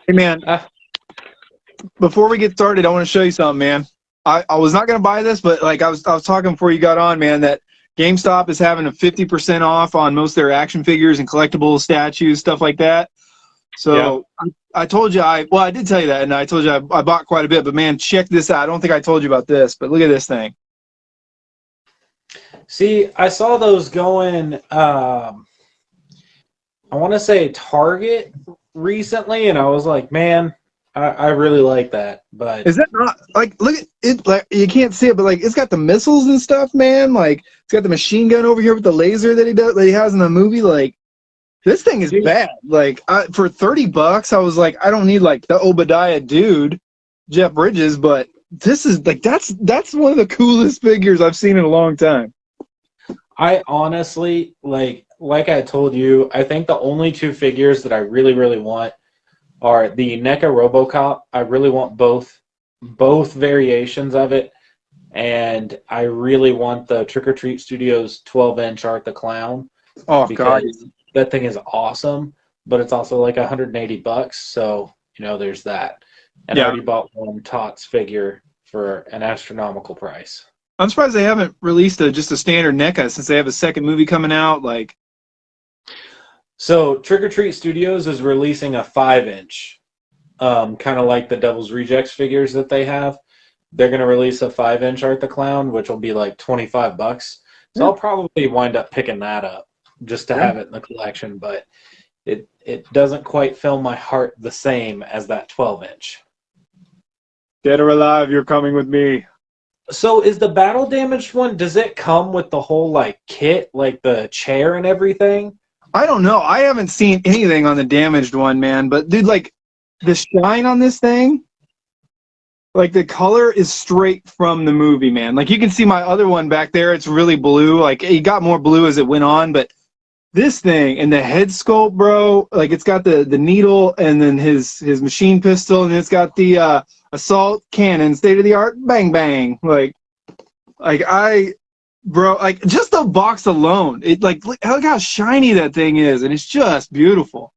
Hey, man, before we get started, I want to show you something, man. I was not going to buy this, but like I was talking before you got on, man, that GameStop is having a 50% off on most of their action figures and collectibles, statues, stuff like that. So yeah. I told you I did tell you that, and I told you I bought quite a bit. But man, check this out. I don't think I told you about this, but look at this thing. See, I saw those going. I want to say Target recently, and I was like, man, I really like that. But is that not like, look at it, like you can't see it, but like it's got the missiles and stuff, man. Like it's got the machine gun over here with the laser that he has in the movie. Like this thing is bad. Like for $30, I was like, I don't need like the Obadiah dude, Jeff Bridges, but this is like that's one of the coolest figures I've seen in a long time. I honestly like I told you, I think the only two figures that I really, really want are the NECA RoboCop. I really want both variations of it, and I really want the Trick or Treat Studios 12-inch Art the Clown. Oh God, that thing is awesome, but it's also like $180. So there's that. And I already bought one Tots figure for an astronomical price. I'm surprised they haven't released just a standard NECA since they have a second movie coming out. Like, so Trick or Treat Studios is releasing a 5-inch, kind of like the Devil's Rejects figures that they have. They're going to release a 5-inch Art the Clown, which will be like $25. So I'll probably wind up picking that up just to have it in the collection. But it doesn't quite fill my heart the same as that 12-inch. Dead or alive, you're coming with me. So is the battle damaged one, does it come with the whole like kit, like the chair and everything? I don't know. I haven't seen anything on the damaged one, man. But dude, like the shine on this thing, like the color is straight from the movie, man. Like you can see my other one back there, it's really blue. Like it got more blue as it went on, but this thing and the head sculpt, bro, like it's got the needle and then his machine pistol, and it's got the assault cannon, state of the art, bang bang. Like just the box alone, it like look how shiny that thing is, and it's just beautiful.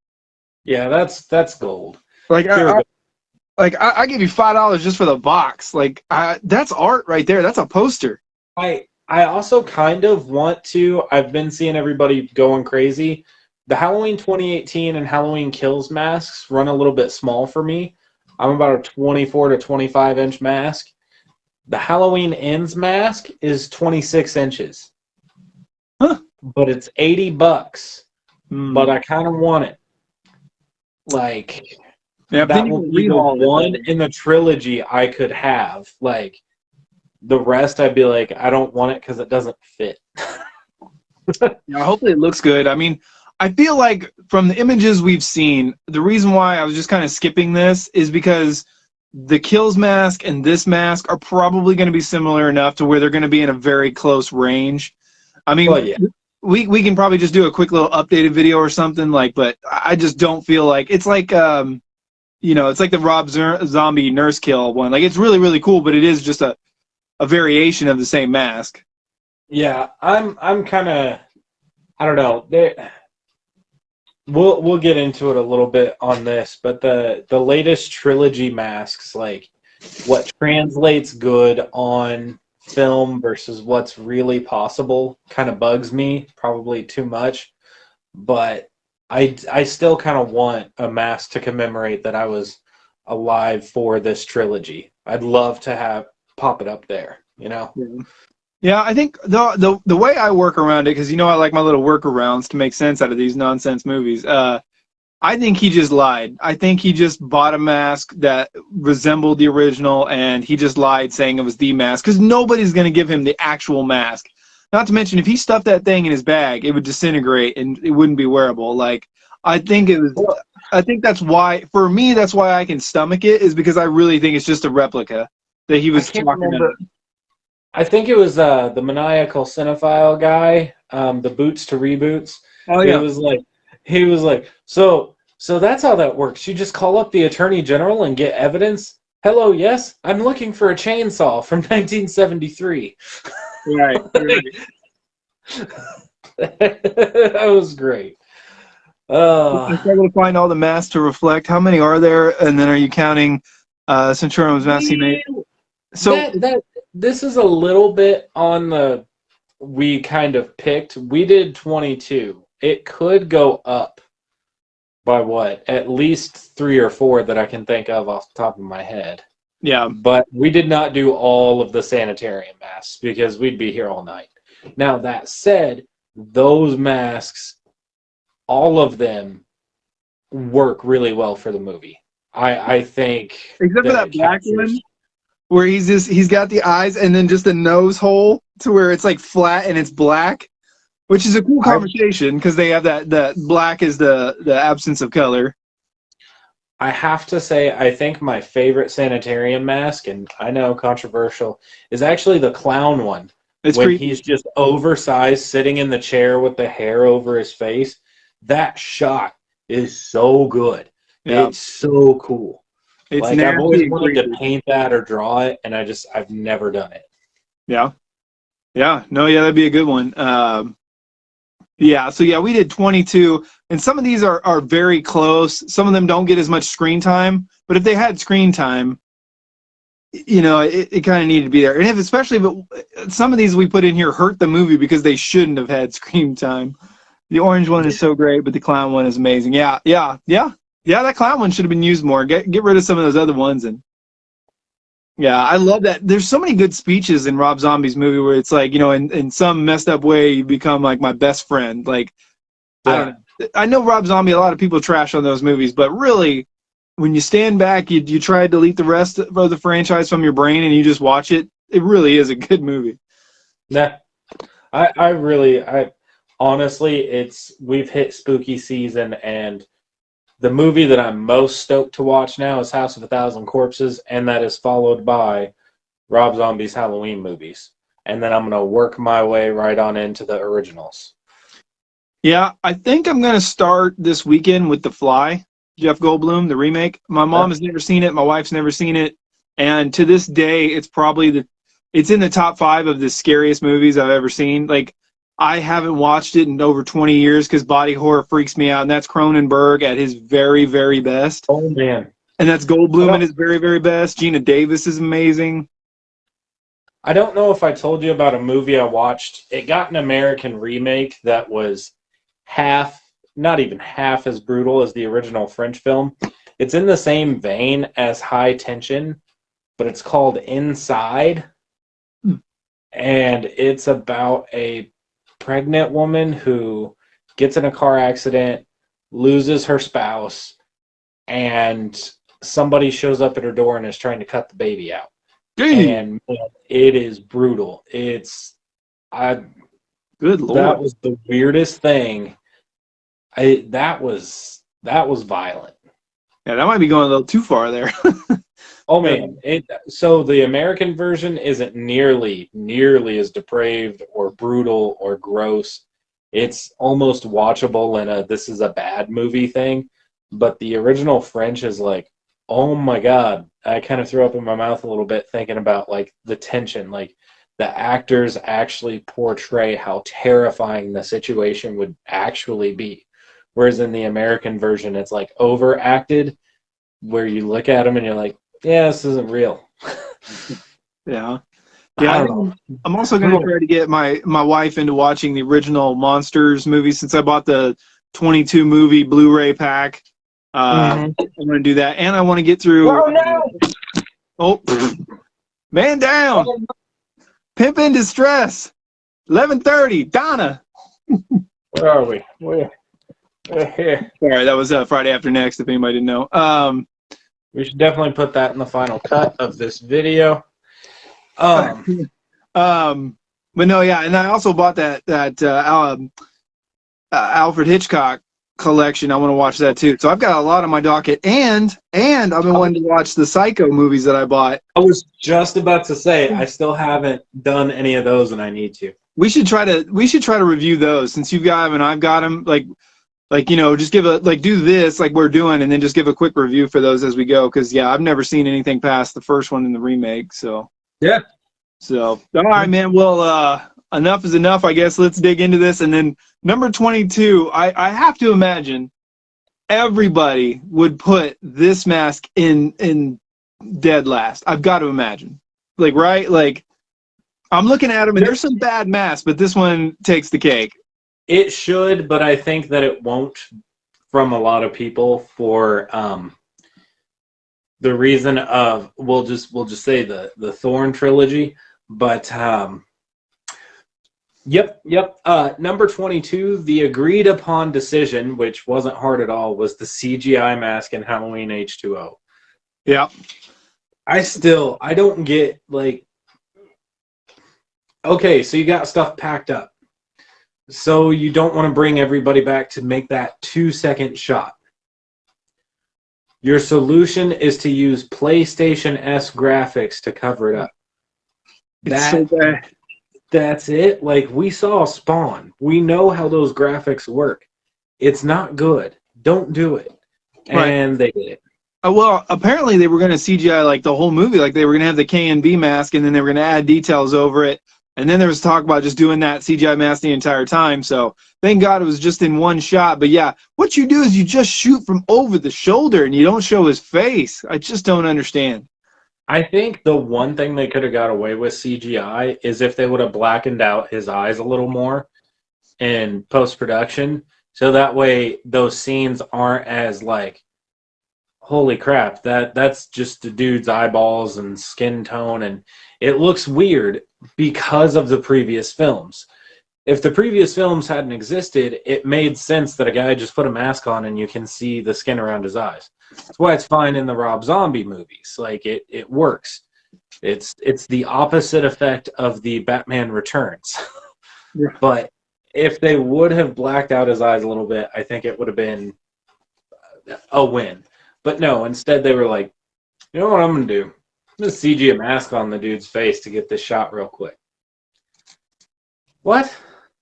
Yeah, that's gold. Like I give you $5 just for the box. Like that's art right there. That's a poster. I also kind of want to. I've been seeing everybody going crazy. The Halloween 2018 and Halloween Kills masks run a little bit small for me. I'm about a 24 to 25-inch mask. The Halloween Ends mask is 26 inches. Huh. But it's $80. But I kind of want it. Like, that will be the one in the trilogy I could have. Like, the rest I'd be like, I don't want it because it doesn't fit. Yeah, hopefully it looks good. I mean, I feel like from the images we've seen, the reason why I was just kind of skipping this is because the Kills mask and this mask are probably going to be similar enough to where they're going to be in a very close range. I mean, we can probably just do a quick little updated video or something, like, but I just don't feel like it's like it's like the Rob Zombie Nurse Kill one. Like, it's really, really cool, but it is just a variation of the same mask. Yeah, I'm kind of, I don't know. We'll get into it a little bit on this, but the latest trilogy masks, like what translates good on film versus what's really possible, kind of bugs me, probably too much. But I still kind of want a mask to commemorate that I was alive for this trilogy. I'd love to pop it up there, Yeah, I think the way I work around it, because I like my little workarounds to make sense out of these nonsense movies. I think he just lied. I think he just bought a mask that resembled the original, and he just lied saying it was the mask, because nobody's going to give him the actual mask. Not to mention, if he stuffed that thing in his bag, it would disintegrate and it wouldn't be wearable. Like, I think that's why, for me, that's why I can stomach it, is because I really think it's just a replica that he was talking about. I think it was the maniacal cinephile guy, the Boots to Reboots. Oh yeah. He was like, so that's how that works. You just call up the Attorney General and get evidence. Hello, yes, I'm looking for a chainsaw from 1973. Right. That was great. I struggle to find all the masks to reflect. How many are there? And then are you counting Centurion's mask he made? So this is a little bit on the we kind of picked. We did 22. It could go up by what? At least 3 or 4 that I can think of off the top of my head. yeah, But we did not do all of the Sanitarian masks because we'd be here all night. Now, that said, those masks, all of them work really well for the movie. I think except for that black one where he's got the eyes and then just a nose hole to where it's like flat and it's black, which is a cool conversation because they have that black is the absence of color. I have to say, I think my favorite Sanitarian mask, and I know controversial, is actually the clown one. It's when creepy. He's just oversized, sitting in the chair with the hair over his face. That shot is so good. Yeah. It's so cool. It's like I've always nasty wanted and to paint that or draw it, and I've never done it. Yeah. Yeah. No, yeah, that'd be a good one. Yeah, so yeah, we did 22, and some of these are very close. Some of them don't get as much screen time, but if they had screen time, you know, it kind of needed to be there. And if especially if some of these we put in here hurt the movie because they shouldn't have had screen time. The orange one is so great, but the clown one is amazing. Yeah, that clown one should have been used more. Get rid of some of those other ones. And yeah, I love that. There's so many good speeches in Rob Zombie's movie where it's like, you know, in some messed up way, you become like my best friend. Like, Yeah. I don't know. I know Rob Zombie, a lot of people trash on those movies, but really, when you stand back, you try to delete the rest of the franchise from your brain and you just watch it, it really is a good movie. Nah, I honestly, we've hit spooky season, and the movie that I'm most stoked to watch now is House of a Thousand Corpses, and that is followed by Rob Zombie's Halloween movies. And then I'm going to work my way right on into the originals. Yeah, I think I'm going to start this weekend with The Fly, Jeff Goldblum, the remake. My mom has never seen it. My wife's never seen it. And to this day, it's probably it's in the top 5 of the scariest movies I've ever seen. Like, I haven't watched it in over 20 years because body horror freaks me out, and that's Cronenberg at his very, very best. Oh, man. And that's Goldblum at his very, very best. Gina Davis is amazing. I don't know if I told you about a movie I watched. It got an American remake that was not even half as brutal as the original French film. It's in the same vein as High Tension, but it's called Inside. And it's about a pregnant woman who gets in a car accident, loses her spouse, and somebody shows up at her door and is trying to cut the baby out. And man, it is brutal. Good Lord. That was the weirdest thing. That was violent. Yeah, that might be going a little too far there. Oh man! So the American version isn't nearly as depraved or brutal or gross. It's almost watchable in a this is a bad movie thing. But the original French is like, oh my god! I kind of threw up in my mouth a little bit thinking about like the tension. Like the actors actually portray how terrifying the situation would actually be. Whereas in the American version, it's like overacted, where you look at them and you're like, yeah, this isn't real. Yeah. I'm also going to try to get my wife into watching the original Monsters movie since I bought the 22 movie Blu-ray pack. I'm going to do that. And I want to get through... Oh, no! Oh, man down! Pimp in Distress! 11:30, Donna! Where are we? We're here. Sorry, that was Friday After Next, if anybody didn't know. We should definitely put that in the final cut of this video. But no, yeah, and I also bought that Alfred Hitchcock collection. I want to watch that too. So I've got a lot on my docket, and I've been wanting to watch the Psycho movies that I bought. I was just about to say I still haven't done any of those, and I need to. We should try to review those since you've got them and I've got them. Like you know, just do this like we're doing, and then just give a quick review for those as we go. Because yeah, I've never seen anything past the first one in the remake. So yeah. So all right, man. Well, enough is enough. I guess let's dig into this. And then number 22, I have to imagine everybody would put this mask in dead last. I've got to imagine. Like, right? Like, I'm looking at them, and there's some bad masks, but this one takes the cake. It should, but I think that it won't from a lot of people for the reason of we'll just say the Thorn trilogy. But yep. Number 22, the agreed upon decision, which wasn't hard at all, was the CGI mask in Halloween H2O. Yeah. I don't get, like, okay, so you got stuff packed up. So you don't want to bring everybody back to make that 2-second shot. Your solution is to use PlayStation-esque graphics to cover it up. It's so bad. That's it. Like, we saw Spawn. We know how those graphics work. It's not good. Don't do it. And they did it. Well, apparently they were going to CGI like the whole movie. Like, they were going to have the K&B mask, and then they were going to add details over it. And then there was talk about just doing that CGI mask the entire time. So thank God it was just in one shot. But yeah, what you do is you just shoot from over the shoulder and you don't show his face. I just don't understand. I think the one thing they could have got away with CGI is if they would have blackened out his eyes a little more in post-production. So that way those scenes aren't as like, holy crap, that's just the dude's eyeballs and skin tone. And it looks weird because of the previous films. If the previous films hadn't existed, it made sense that a guy just put a mask on and you can see the skin around his eyes. That's why it's fine in the Rob Zombie movies. Like, it works. It's the opposite effect of the Batman Returns. Yeah. But if they would have blacked out his eyes a little bit, I think it would have been a win. But no, instead they were like, you know what I'm going to do? I'm going to CG a mask on the dude's face to get this shot real quick. What?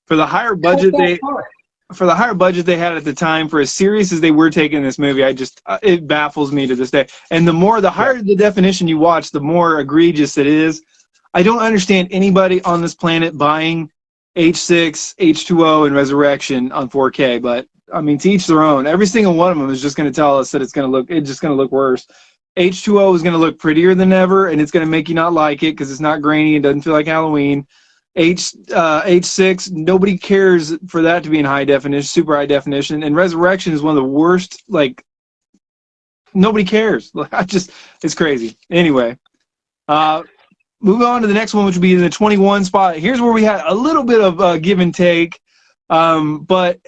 For the higher budget they had at the time, for as serious as they were taking this movie, it baffles me to this day. And the higher the definition you watch, the more egregious it is. I don't understand anybody on this planet buying H6, H2O, and Resurrection on 4K, but I mean, to each their own. Every single one of them is just going to tell us that it's just going to look worse. H2O is going to look prettier than ever, and it's going to make you not like it because it's not grainy and doesn't feel like Halloween. H6, nobody cares for that to be in high definition, super high definition, and Resurrection is one of the worst. Like, nobody cares. It's crazy. Anyway, moving on to the next one, which would be in the 21 spot. Here's where we had a little bit of give and take, but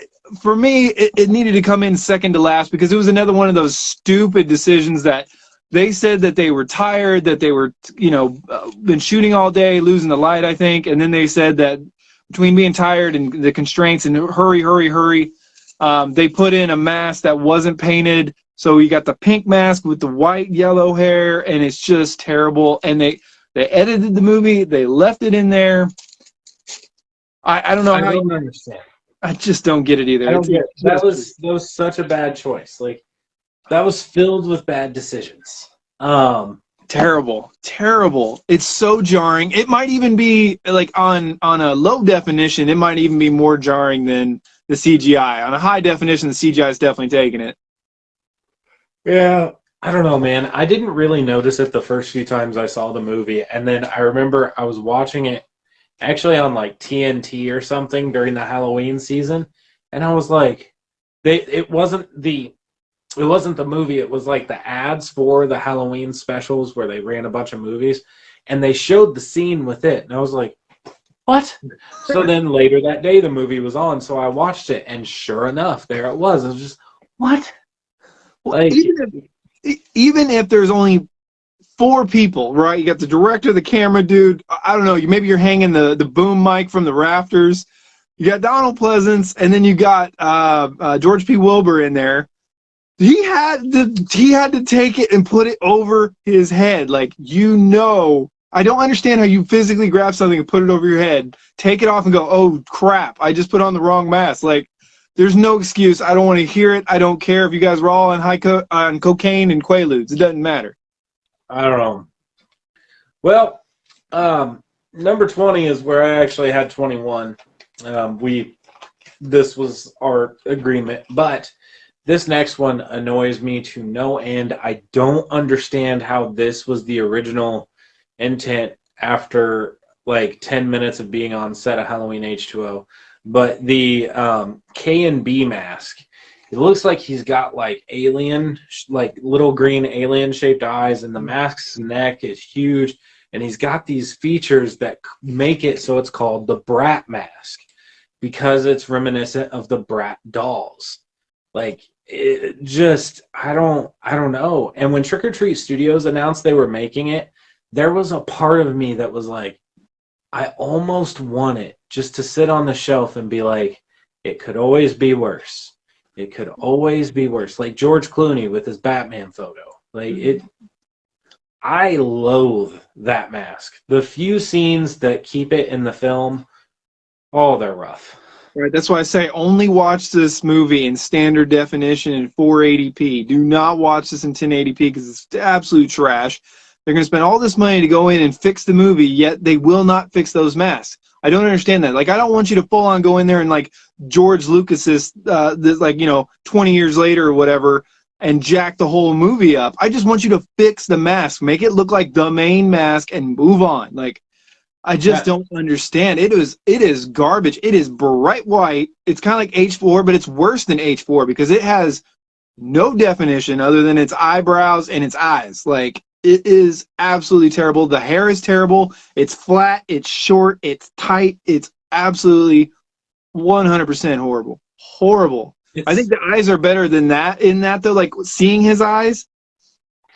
for me, it needed to come in second to last because it was another one of those stupid decisions that they said that they were tired, that they were, been shooting all day, losing the light, I think. And then they said that between being tired and the constraints and hurry, they put in a mask that wasn't painted. So you got the pink mask with the white, yellow hair, and it's just terrible. And they edited the movie. They left it in there. I don't know how. I don't understand. I just don't get it either. I don't get it. That was such a bad choice. Like, that was filled with bad decisions. Terrible. It's so jarring. It might even be like on a low definition, it might even be more jarring than the CGI. On a high definition, the CGI is definitely taking it. Yeah, I don't know, man. I didn't really notice it the first few times I saw the movie, and then I remember I was watching it actually on like TNT or something during the Halloween season, and I was like, it wasn't the movie, it was like the ads for the Halloween specials where they ran a bunch of movies, and they showed the scene with it, and I was like, what? So then later that day the movie was on, so I watched it, and sure enough, there it was. I was just, what? Like, even if there's only 4 people, right? You got the director, the camera dude, I don't know, maybe you're hanging the boom mic from the rafters, you got Donald Pleasance, and then you got George P. Wilbur in there. He had to take it and put it over his head. Like, I don't understand how you physically grab something and put it over your head, take it off and go, oh crap, I just put on the wrong mask. Like, there's no excuse. I don't want to hear it. I don't care if you guys were all on cocaine and Quaaludes. It doesn't matter. I don't know. Well, number 20 is where I actually had 21. This was our agreement, but this next one annoys me to no end. I don't understand how this was the original intent after like 10 minutes of being on set of Halloween H2O. But the K and B mask, it looks like he's got like alien, like little green alien shaped eyes, and the mask's neck is huge. And he's got these features that make it so it's called the Brat Mask because it's reminiscent of the Brat dolls. Like, it just, I don't know. And when Trick or Treat Studios announced they were making it, there was a part of me that was like, I almost want it just to sit on the shelf and be like, it could always be worse. It could always be worse. Like George Clooney with his Batman photo. Like, it, I loathe that mask. The few scenes that keep it in the film, oh, they're rough. Right, that's why I say only watch this movie in standard definition in 480p. Do not watch this in 1080p because it's absolute trash. They're going to spend all this money to go in and fix the movie, yet they will not fix those masks. I don't understand that. Like, I don't want you to full on go in there and like George Lucas's, like, you know, 20 years later or whatever, and jack the whole movie up. I just want you to fix the mask, make it look like the main mask, and move on. Like, I just don't understand. It is garbage. It is bright white. It's kind of like H4, but it's worse than H4 because it has no definition other than its eyebrows and its eyes. Like, it is absolutely terrible. The hair is terrible. It's flat. It's short. It's tight. It's absolutely 100% horrible. Horrible. I think the eyes are better than that. In that, though, like seeing his eyes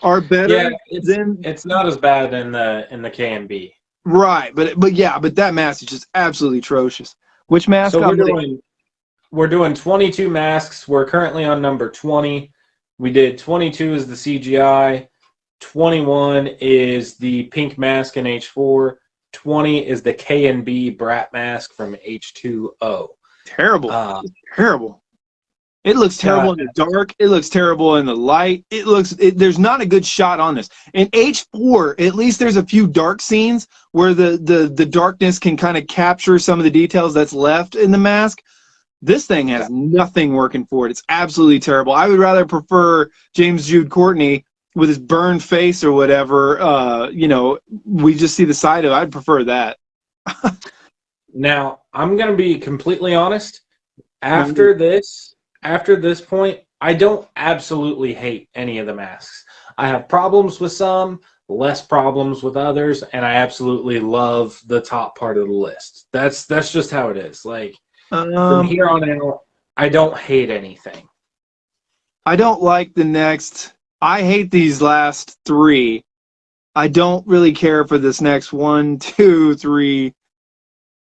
are better. Yeah, it's not as bad in the K and B. Right, but that mask is just absolutely atrocious. Which mask? So we're doing 22 masks. We're currently on number 20. We did 22 is the CGI. 21 is the pink mask in H4. 20 is the K and B Brat Mask from H2O. Terrible. Terrible. It looks terrible in the dark. It looks terrible in the light. There's not a good shot on this. In H4, at least there's a few dark scenes where the darkness can kind of capture some of the details that's left in the mask. This thing has nothing working for it. It's absolutely terrible. I would rather prefer James Jude Courtney with his burned face or whatever. You know, we just see the side of it. I'd prefer that. Now, I'm going to be completely honest. After this point, I don't absolutely hate any of the masks. I have problems with some, less problems with others, and I absolutely love the top part of the list. That's just how it is. Like, from here on out, I don't hate anything. I don't like the next. I hate these last three. I don't really care for this next 1, 2, 3.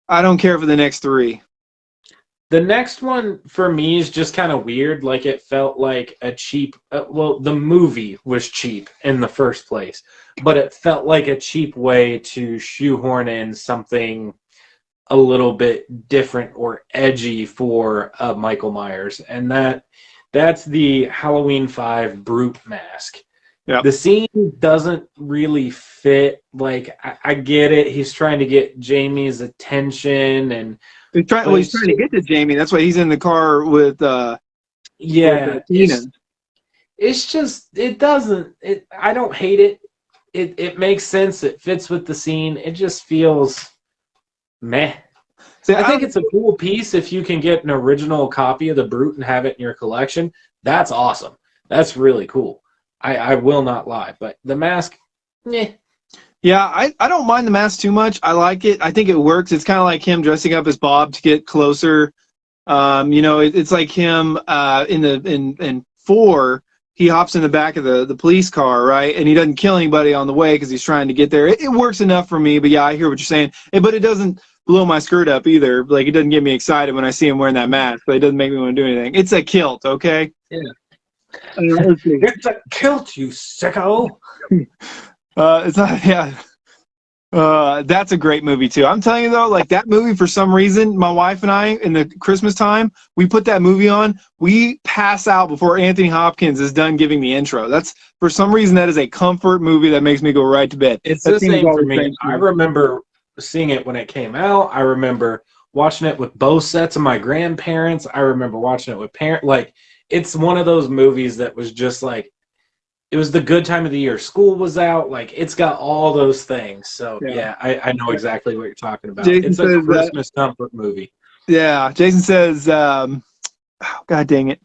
I don't care for the next 3. The next one for me is just kind of weird. Like, it felt like a cheap. Well, the movie was cheap in the first place, but it felt like a cheap way to shoehorn in something a little bit different or edgy for Michael Myers, and that's the Halloween 5 Brute mask. Yeah. The scene doesn't really fit. Like, I get it. He's trying to get Jamie's attention, and he's trying to get to Jamie. That's why he's in the car with it's just, it doesn't. I don't hate it. It makes sense. It fits with the scene. It just feels meh. See, I think it's a cool piece if you can get an original copy of the Brute and have it in your collection. That's awesome. That's really cool. I will not lie, but the mask, meh. Yeah, I don't mind the mask too much. I like it. I think it works. It's kind of like him dressing up as Bob to get closer. You know, it's like him in 4. He hops in the back of the police car, right? And he doesn't kill anybody on the way because he's trying to get there. It works enough for me, but yeah, I hear what you're saying. But it doesn't blow my skirt up either. Like, it doesn't get me excited when I see him wearing that mask, but it doesn't make me want to do anything. It's a kilt, okay? Yeah. It's a kilt, you sicko. It's not, yeah. That's a great movie too. I'm telling you though, like that movie, for some reason, my wife and I, in the Christmas time, we put that movie on. We pass out before Anthony Hopkins is done giving the intro. That's, for some reason, that is a comfort movie that makes me go right to bed. It's the same for me. I remember seeing it when it came out. I remember watching it with both sets of my grandparents. I remember watching it with parents. Like, it's one of those movies that was just like, it was the good time of the year. School was out. Like, it's got all those things. So, yeah, I know exactly what you're talking about. Jason It's a says, Christmas comfort movie. yeah, Jason says, oh, God dang it.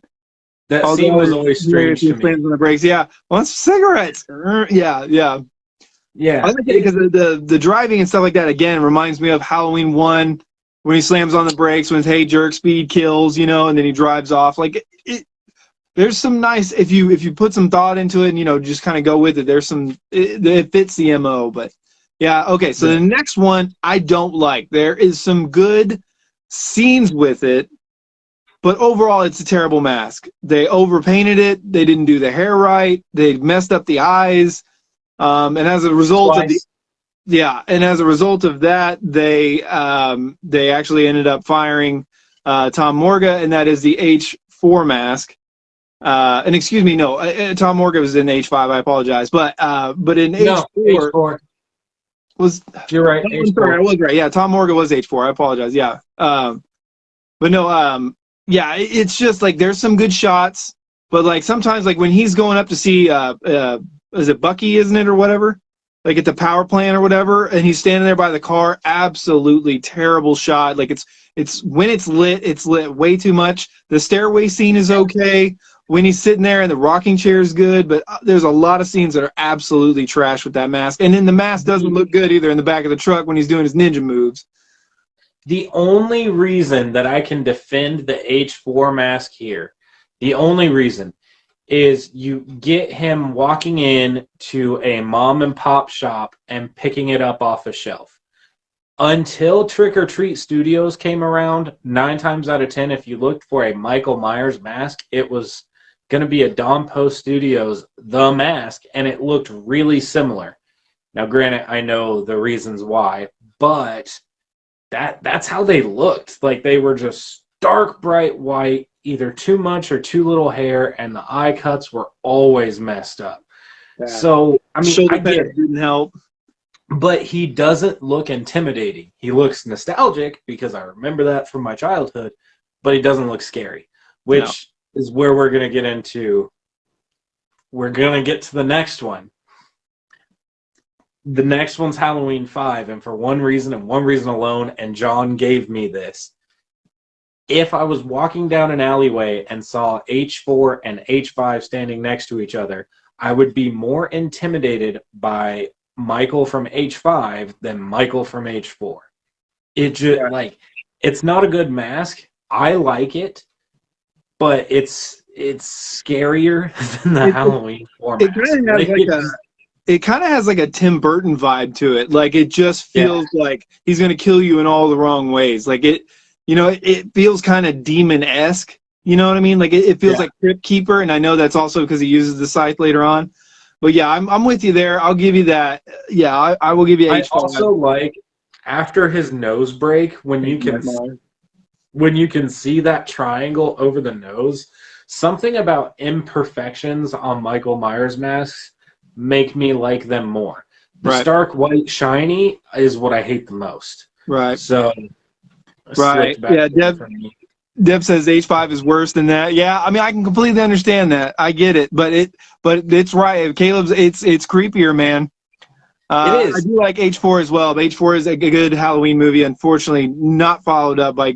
That All scene the was others, always strange to me. slams on the brakes. Yeah, wants cigarettes. Yeah, yeah. Yeah. I like it because the driving and stuff like that, again, reminds me of Halloween 1 when he slams on the brakes, when it's, hey, jerk, speed kills, you know, and then he drives off. Like, there's some nice, if you put some thought into it and, you know, just kind of go with it, there's some, it fits the MO. But, yeah, okay, so the next one I don't like. There is some good scenes with it, but overall it's a terrible mask. They overpainted it. They didn't do the hair right. They messed up the eyes. And as a result of that, they actually ended up firing Tom Morga, and that is the H4 mask. And excuse me, no, Tom Morga was in H5. I apologize, but in H4 was. You're right. I'm sorry, I was right. Yeah, Tom Morga was H4. I apologize. Yeah, but no, yeah, it's just like there's some good shots, but like sometimes like when he's going up to see is it Bucky, isn't it, or whatever? Like at the power plant or whatever, and he's standing there by the car. Absolutely terrible shot. Like it's when it's lit way too much. The stairway scene is okay. When he's sitting there and the rocking chair is good, but there's a lot of scenes that are absolutely trash with that mask. And then the mask doesn't look good either in the back of the truck when he's doing his ninja moves. The only reason that I can defend the H4 mask here, the only reason is you get him walking in to a mom and pop shop and picking it up off a shelf. Until Trick or Treat Studios came around, 9 times out of 10, if you looked for a Michael Myers mask, it was going to be a Don Post Studios The Mask, and it looked really similar. Now, granted, I know the reasons why, but that's how they looked. Like, they were just dark, bright white, either too much or too little hair, and the eye cuts were always messed up. Yeah. So, I mean, I get it. Didn't help. But he doesn't look intimidating. He looks nostalgic because I remember that from my childhood, but he doesn't look scary, which is where we're going to get into. We're going to get to the next one. The next one's Halloween 5, and for one reason and one reason alone, and John gave me this. If I was walking down an alleyway and saw H4 and H5 standing next to each other, I would be more intimidated by Michael from H5 than Michael from H4. It just it's not a good mask. I like it, but it's scarier than the Halloween 4 mask. It kind of has like a Tim Burton vibe to it. Like it just feels like he's going to kill you in all the wrong ways. Like it feels kind of demon-esque. You know what I mean? Like it feels like Crypt Keeper, and I know that's also because he uses the scythe later on. But yeah, I'm with you there. I'll give you that. Yeah, I will give you H5. I also like after his nose break when you can see that triangle over the nose. Something about imperfections on Michael Myers masks make me like them more. The stark white shiny is what I hate the most. Right. So yeah, Deb says H5 is worse than that. Yeah, I mean I can completely understand that. I get it, but it's right. Caleb's it's creepier, man. It is. I do like H4 as well. But H4 is a good Halloween movie. Unfortunately, not followed up by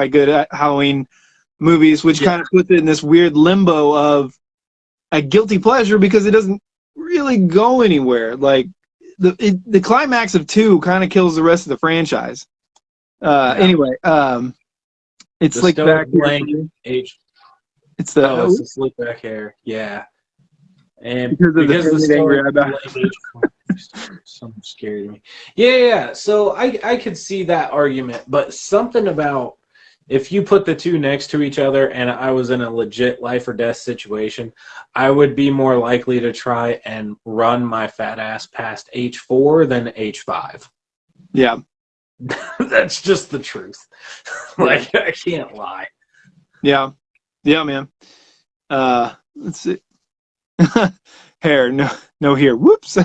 good Halloween movies, which kind of puts it in this weird limbo of a guilty pleasure because it doesn't really go anywhere. Like the climax of 2 kind of kills the rest of the franchise. Anyway, it's slick back hair. It's the slick back hair. Yeah, and because the story something scared me. Yeah. So I could see that argument, but something about if you put the 2 next to each other and I was in a legit life or death situation, I would be more likely to try and run my fat ass past H4 than H5. Yeah. That's just the truth. Like, I can't lie. Yeah, man. Let's see. Hair, no hair. Whoops.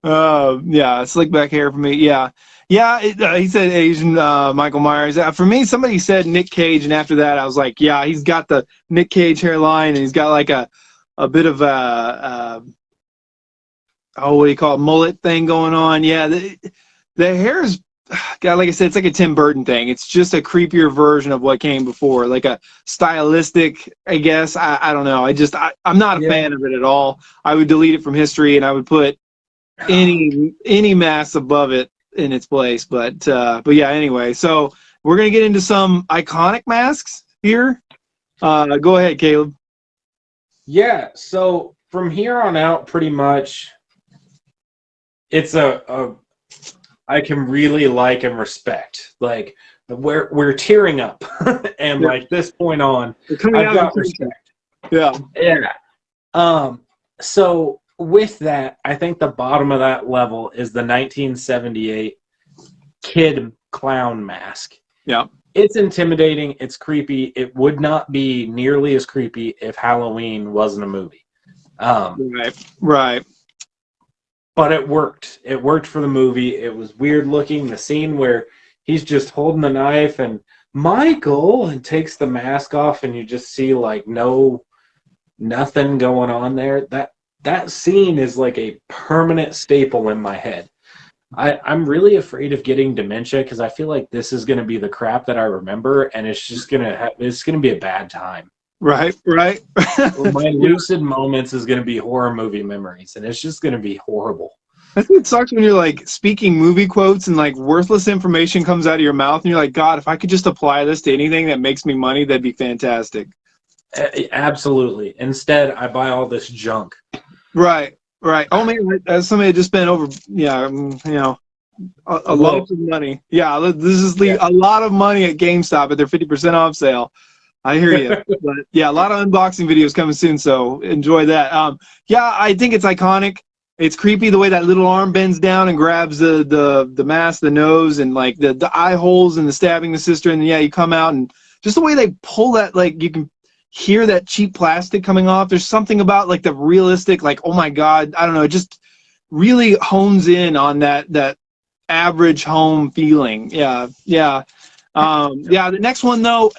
Yeah, slick back hair for me. Yeah, Yeah, he said Asian Michael Myers. For me, somebody said Nick Cage, and after that, I was like, yeah, he's got the Nick Cage hairline, and he's got like a bit of a what do you call it, mullet thing going on. Yeah, the hair's, God, like I said, it's like a Tim Burton thing. It's just a creepier version of what came before, like a stylistic, I guess. I don't know. I'm not a fan of it at all. I would delete it from history, and I would put any mask above it in its place. But yeah, anyway, so we're gonna get into some iconic masks here. Go ahead, Caleb. Yeah, so from here on out, pretty much, it's I can really like and respect. Like we're tearing up, and like this point on, I've got respect. Yeah, yeah. So with that, I think the bottom of that level is the 1978 kid clown mask. Yeah. It's intimidating. It's creepy. It would not be nearly as creepy if Halloween wasn't a movie. Right. But it worked. It worked for the movie. It was weird looking. The scene where he's just holding the knife and Michael and takes the mask off, and you just see like nothing going on there. That scene is like a permanent staple in my head. I'm really afraid of getting dementia because I feel like this is going to be the crap that I remember, and it's just it's going to be a bad time. Right. My lucid moments is going to be horror movie memories, and it's just going to be horrible. I think it sucks when you're like speaking movie quotes and like worthless information comes out of your mouth, and you're like, God, if I could just apply this to anything that makes me money, that'd be fantastic. Absolutely. Instead, I buy all this junk. Right. Oh man, as somebody just spent over, a lot of money. Yeah, this is a lot of money at GameStop at their 50% off sale. I hear you. But yeah, a lot of unboxing videos coming soon, so enjoy that. Yeah, I think it's iconic. It's creepy the way that little arm bends down and grabs the mask, the nose, and like the eye holes and the stabbing the sister, and yeah, you come out and just the way they pull that, like you can hear that cheap plastic coming off. There's something about like the realistic, like, oh my God, I don't know, it just really hones in on that average home feeling. Yeah. The next one though,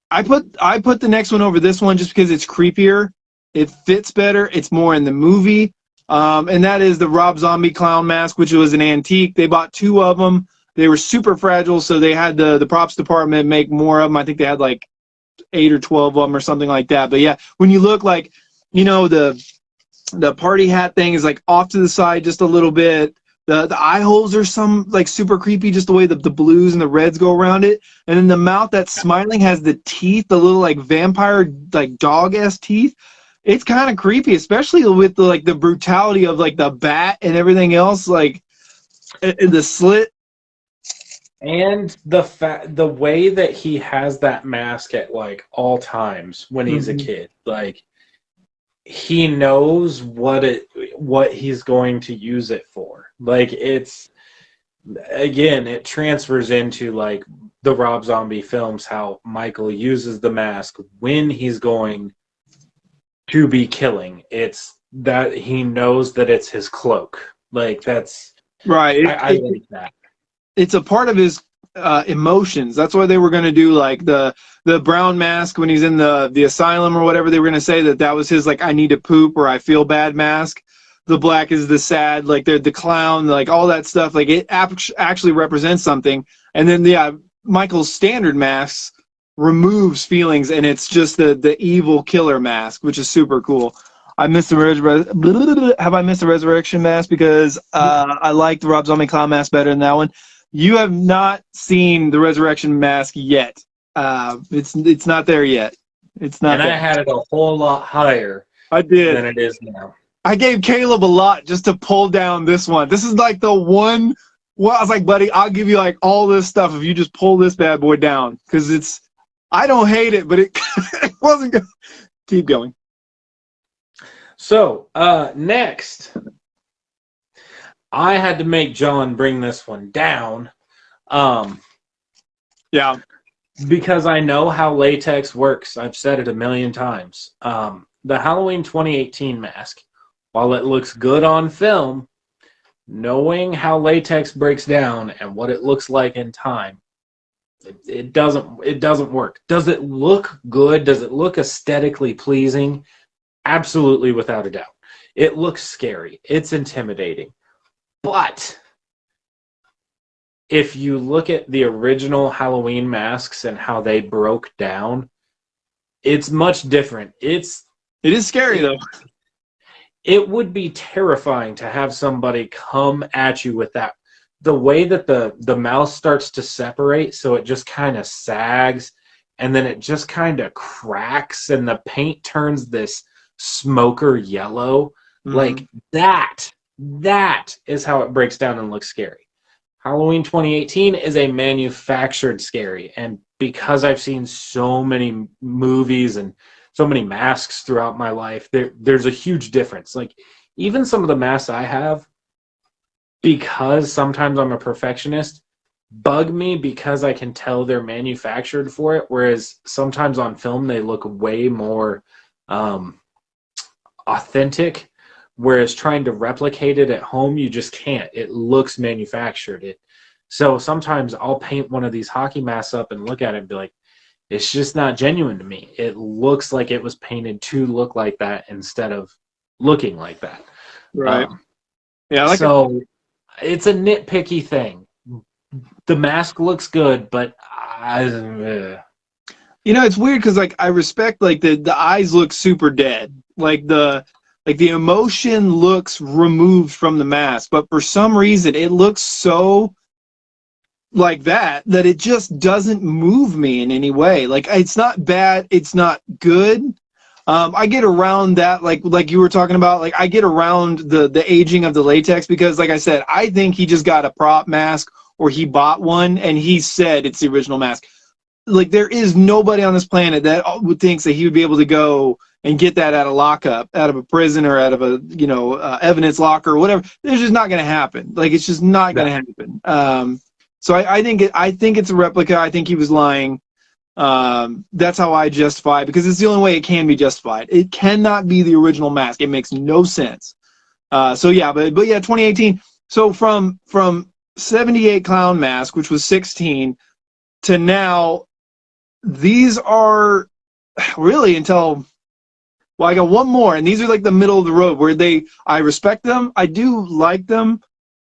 I put the next one over this one just because it's creepier. It fits better. It's more in the movie. And that is the Rob Zombie clown mask, which was an antique. They bought 2 of them. They were super fragile, so they had the props department make more of them. I think they had like 8 or 12 of them or something like that. But yeah, when you look like, the party hat thing is like off to the side just a little bit. The eye holes are some like super creepy, just the way the blues and the reds go around it. And then the mouth that's smiling has the teeth, the little like vampire, like dog-ass teeth. It's kind of creepy, especially with the brutality of like the bat and everything else, like the slit. And the way that he has that mask at like all times when he's a kid, like he knows what he's going to use it for. Like it transfers into like the Rob Zombie films, how Michael uses the mask when he's going to be killing. It's that he knows that it's his cloak. Like that's right. I like that. It's a part of his emotions. That's why they were going to do like the brown mask when he's in the asylum or whatever. They were going to say that was his like I need to poop or I feel bad mask. The black is the sad, like the clown, like all that stuff. Like it actually represents something. And then Michael's standard masks removes feelings, and it's just the evil killer mask, which is super cool. Have I missed the resurrection mask because I like the Rob Zombie clown mask better than that one. You have not seen the resurrection mask yet. It's not there yet. It's not. And I had it a whole lot higher. I did than it is now. I gave Caleb a lot just to pull down this one. This is like the one. Well, I was like, buddy, I'll give you like all this stuff if you just pull this bad boy down, because it's. I don't hate it, but it wasn't good. Keep going. So next, I had to make John bring this one down. Yeah. Because I know how latex works. I've said it a million times. The Halloween 2018 mask, while it looks good on film, knowing how latex breaks down and what it looks like in time, it doesn't work. Does it look good? Does it look aesthetically pleasing? Absolutely, without a doubt. It looks scary. It's intimidating. But if you look at the original Halloween masks and how they broke down, it's much different. It is scary though. It would be terrifying to have somebody come at you with that. The way that the mouth starts to separate, so it just kind of sags, and then it just kind of cracks, and the paint turns this smoker yellow. Mm-hmm. Like that is how it breaks down and looks scary. Halloween 2018 is a manufactured scary, and because I've seen so many movies and so many masks throughout my life, there's a huge difference. Like, even some of the masks I have, because sometimes I'm a perfectionist, bug me because I can tell they're manufactured for it, whereas sometimes on film they look way more authentic, whereas trying to replicate it at home, you just can't. It looks manufactured. So sometimes I'll paint one of these hockey masks up and look at it and be like, it's just not genuine to me. It looks like it was painted to look like that instead of looking like that. Right. Yeah. It's a nitpicky thing. The mask looks good, but it's weird because like I respect like the eyes look super dead. Like the emotion looks removed from the mask, but for some reason it looks so like that it just doesn't move me in any way. Like, it's not bad, it's not good. I get around that, like you were talking about, like I get around the aging of the latex because, like I said, I think he just got a prop mask or he bought one and he said it's the original mask. Like, there is nobody on this planet that would think that he would be able to go and get that out of lockup, out of a prison or out of a evidence locker or whatever. It's just not going to happen. Like, it's just not going to happen. So I think it's a replica. I think he was lying. That's how I justify it, because it's the only way it can be justified. It cannot be the original mask. It makes no sense. But yeah, 2018. So from 78 clown mask, which was 16, to now, these are really until, well, I got one more, and these are like the middle of the road where I respect them. I do like them,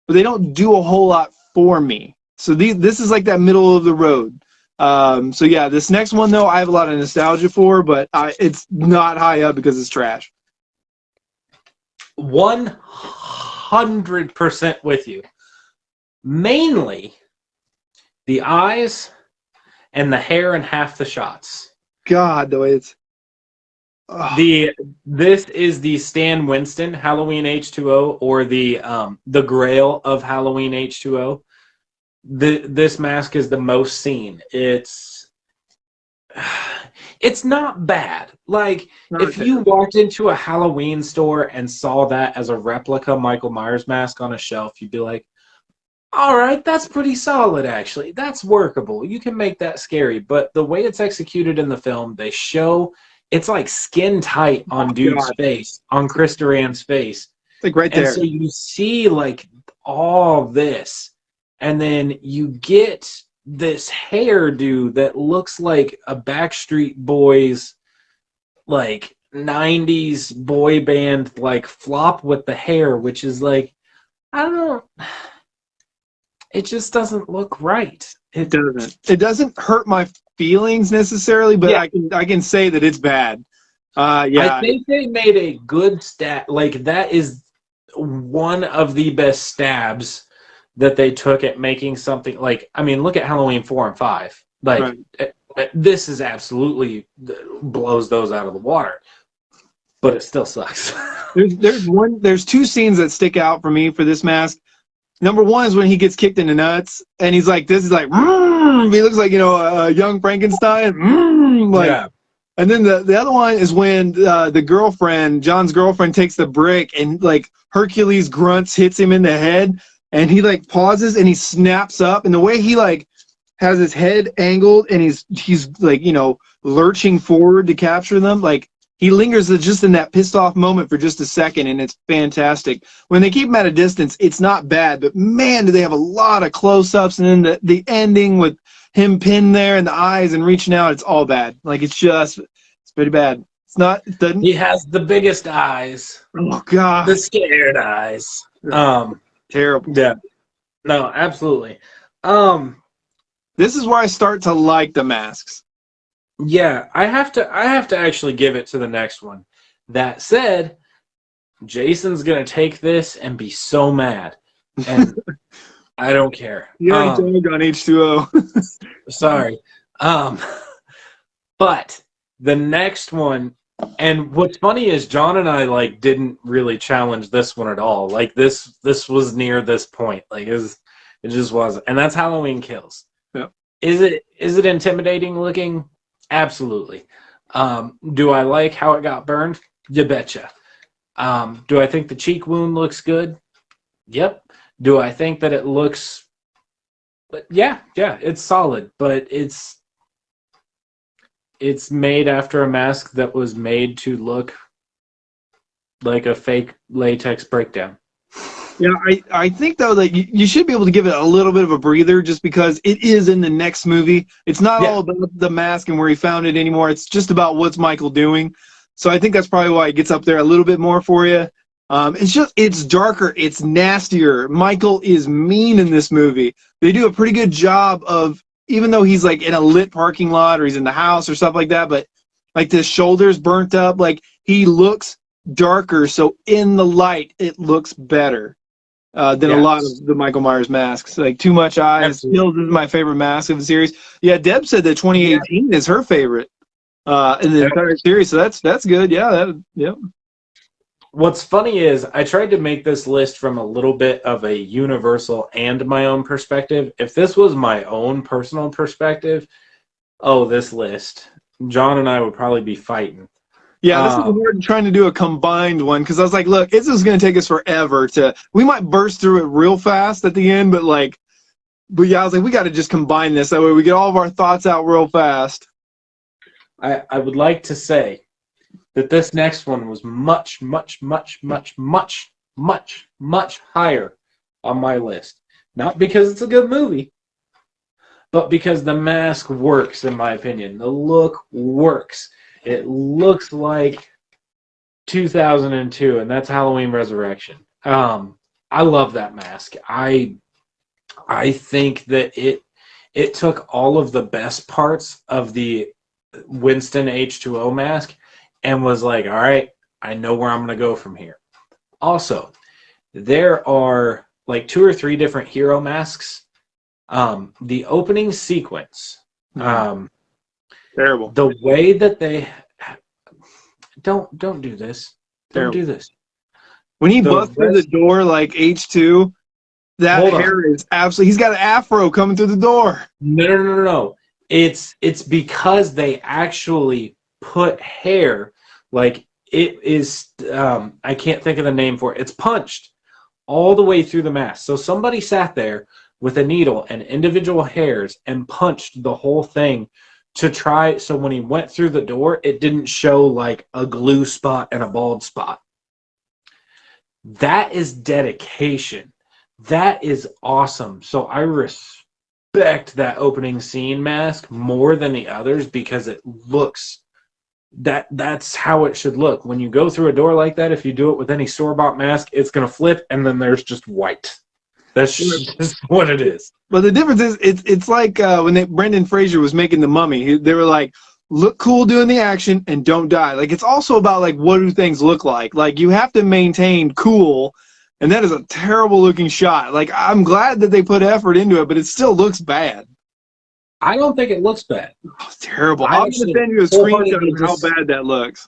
but they don't do a whole lot for me. So this is like that middle of the road. So yeah, this next one though, I have a lot of nostalgia for, but it's not high up because it's trash. 100% with you. Mainly the eyes and the hair in half the shots. God, the way it's... This is the Stan Winston Halloween H2O, or the Grail of Halloween H2O. This mask is the most seen. It's not bad. Like, if you walked into a Halloween store and saw that as a replica Michael Myers mask on a shelf, you'd be like, all right, that's pretty solid, actually. That's workable. You can make that scary. But the way it's executed in the film, they show it's like skin tight on dude's face, on Chris Duran's face. Like right there. And so you see like all this. And then you get this hairdo that looks like a Backstreet Boys, like 90s boy band, like flop with the hair, which is like, I don't know. It just doesn't look right. It doesn't. It doesn't hurt my feelings necessarily, but yeah. I can say that it's bad. Yeah. I think they made a good stab. Like, that is one of the best stabs that they took at making something. Like, I mean, look at Halloween 4 and 5. Like, this is absolutely blows those out of the water, but it still sucks. There's two scenes that stick out for me for this mask. Number one is when he gets kicked in the nuts, and he's like, this is like, he looks like, a young Frankenstein, like. Yeah. And then the other one is when the girlfriend, John's girlfriend, takes the brick and like Hercules grunts, hits him in the head. And he like pauses and he snaps up, and the way he like has his head angled and he's like, lurching forward to capture them, like he lingers just in that pissed off moment for just a second, and it's fantastic. When they keep him at a distance, it's not bad, but man, do they have a lot of close-ups, and then the ending with him pinned there and the eyes and reaching out, it's all bad. Like, it's pretty bad. It's not, he has the biggest eyes. Oh, God. The scared eyes. Terrible. Yeah. No, absolutely. This is where I start to like the masks. Yeah, I have to actually give it to the next one. That said, Jason's gonna take this and be so mad, and I don't care. Yeah, on H2O. Sorry, but the next one, and what's funny is John and I like didn't really challenge this one at all. Like this was near this point. Like it just wasn't, and that's Halloween Kills. Yeah. Is it intimidating looking? Absolutely. Do I like how it got burned? You betcha. Do I think the cheek wound looks good? Yep. Do I think that it looks... But yeah, it's solid, but it's made after a mask that was made to look like a fake latex breakdown. Yeah, I think, though, that you should be able to give it a little bit of a breather just because it is in the next movie. It's not all about the mask and where he found it anymore. It's just about what's Michael doing. So I think that's probably why it gets up there a little bit more for you. It's darker. It's nastier. Michael is mean in this movie. They do a pretty good job of, even though he's like in a lit parking lot or he's in the house or stuff like that, but like the shoulders burnt up, like he looks darker. So in the light, it looks better. Than a lot of the Michael Myers masks. Like Too Much Eyes. Still, this is my favorite mask of the series. Yeah, Deb said that 2018 is her favorite in the entire series, so that's good. Yeah, What's funny is I tried to make this list from a little bit of a universal and my own perspective. If this was my own personal perspective, this list, John and I would probably be fighting. Yeah, this is hard trying to do a combined one because I was like, look, this is going to take us forever we might burst through it real fast at the end, but yeah, I was like, we got to just combine this. That way we get all of our thoughts out real fast. I would like to say that this next one was much, much, much, much, much, much, much higher on my list. Not because it's a good movie, but because the mask works, in my opinion. The look works. It looks like 2002, and that's Halloween Resurrection. I love that mask. I think that it took all of the best parts of the Winston H2O mask and was like, all right, I know where I'm going to go from here. Also, there are like 2 or 3 different hero masks. The opening sequence... Terrible. The way that they don't do this. Don't do this. When he busts through the door like H2, that hair is absolutely. He's got an afro coming through the door. No. It's because they actually put hair like it is. I can't think of the name for it. It's punched all the way through the mask. So somebody sat there with a needle and individual hairs and punched the whole thing. To try, so when he went through the door, it didn't show like a glue spot and a bald spot. That is dedication. That is awesome. So I respect that opening scene mask more than the others because it looks, that's how it should look. When you go through a door like that, if you do it with any store-bought mask, it's going to flip and then there's just white. That's just what it is. But the difference is, it's like when Brendan Fraser was making The Mummy. They were like, look cool doing the action and don't die. Like, it's also about, like, what do things look like? Like, you have to maintain cool, and that is a terrible-looking shot. Like, I'm glad that they put effort into it, but it still looks bad. I don't think it looks bad. Oh, it's terrible. I'll just send you a screenshot of how bad that looks.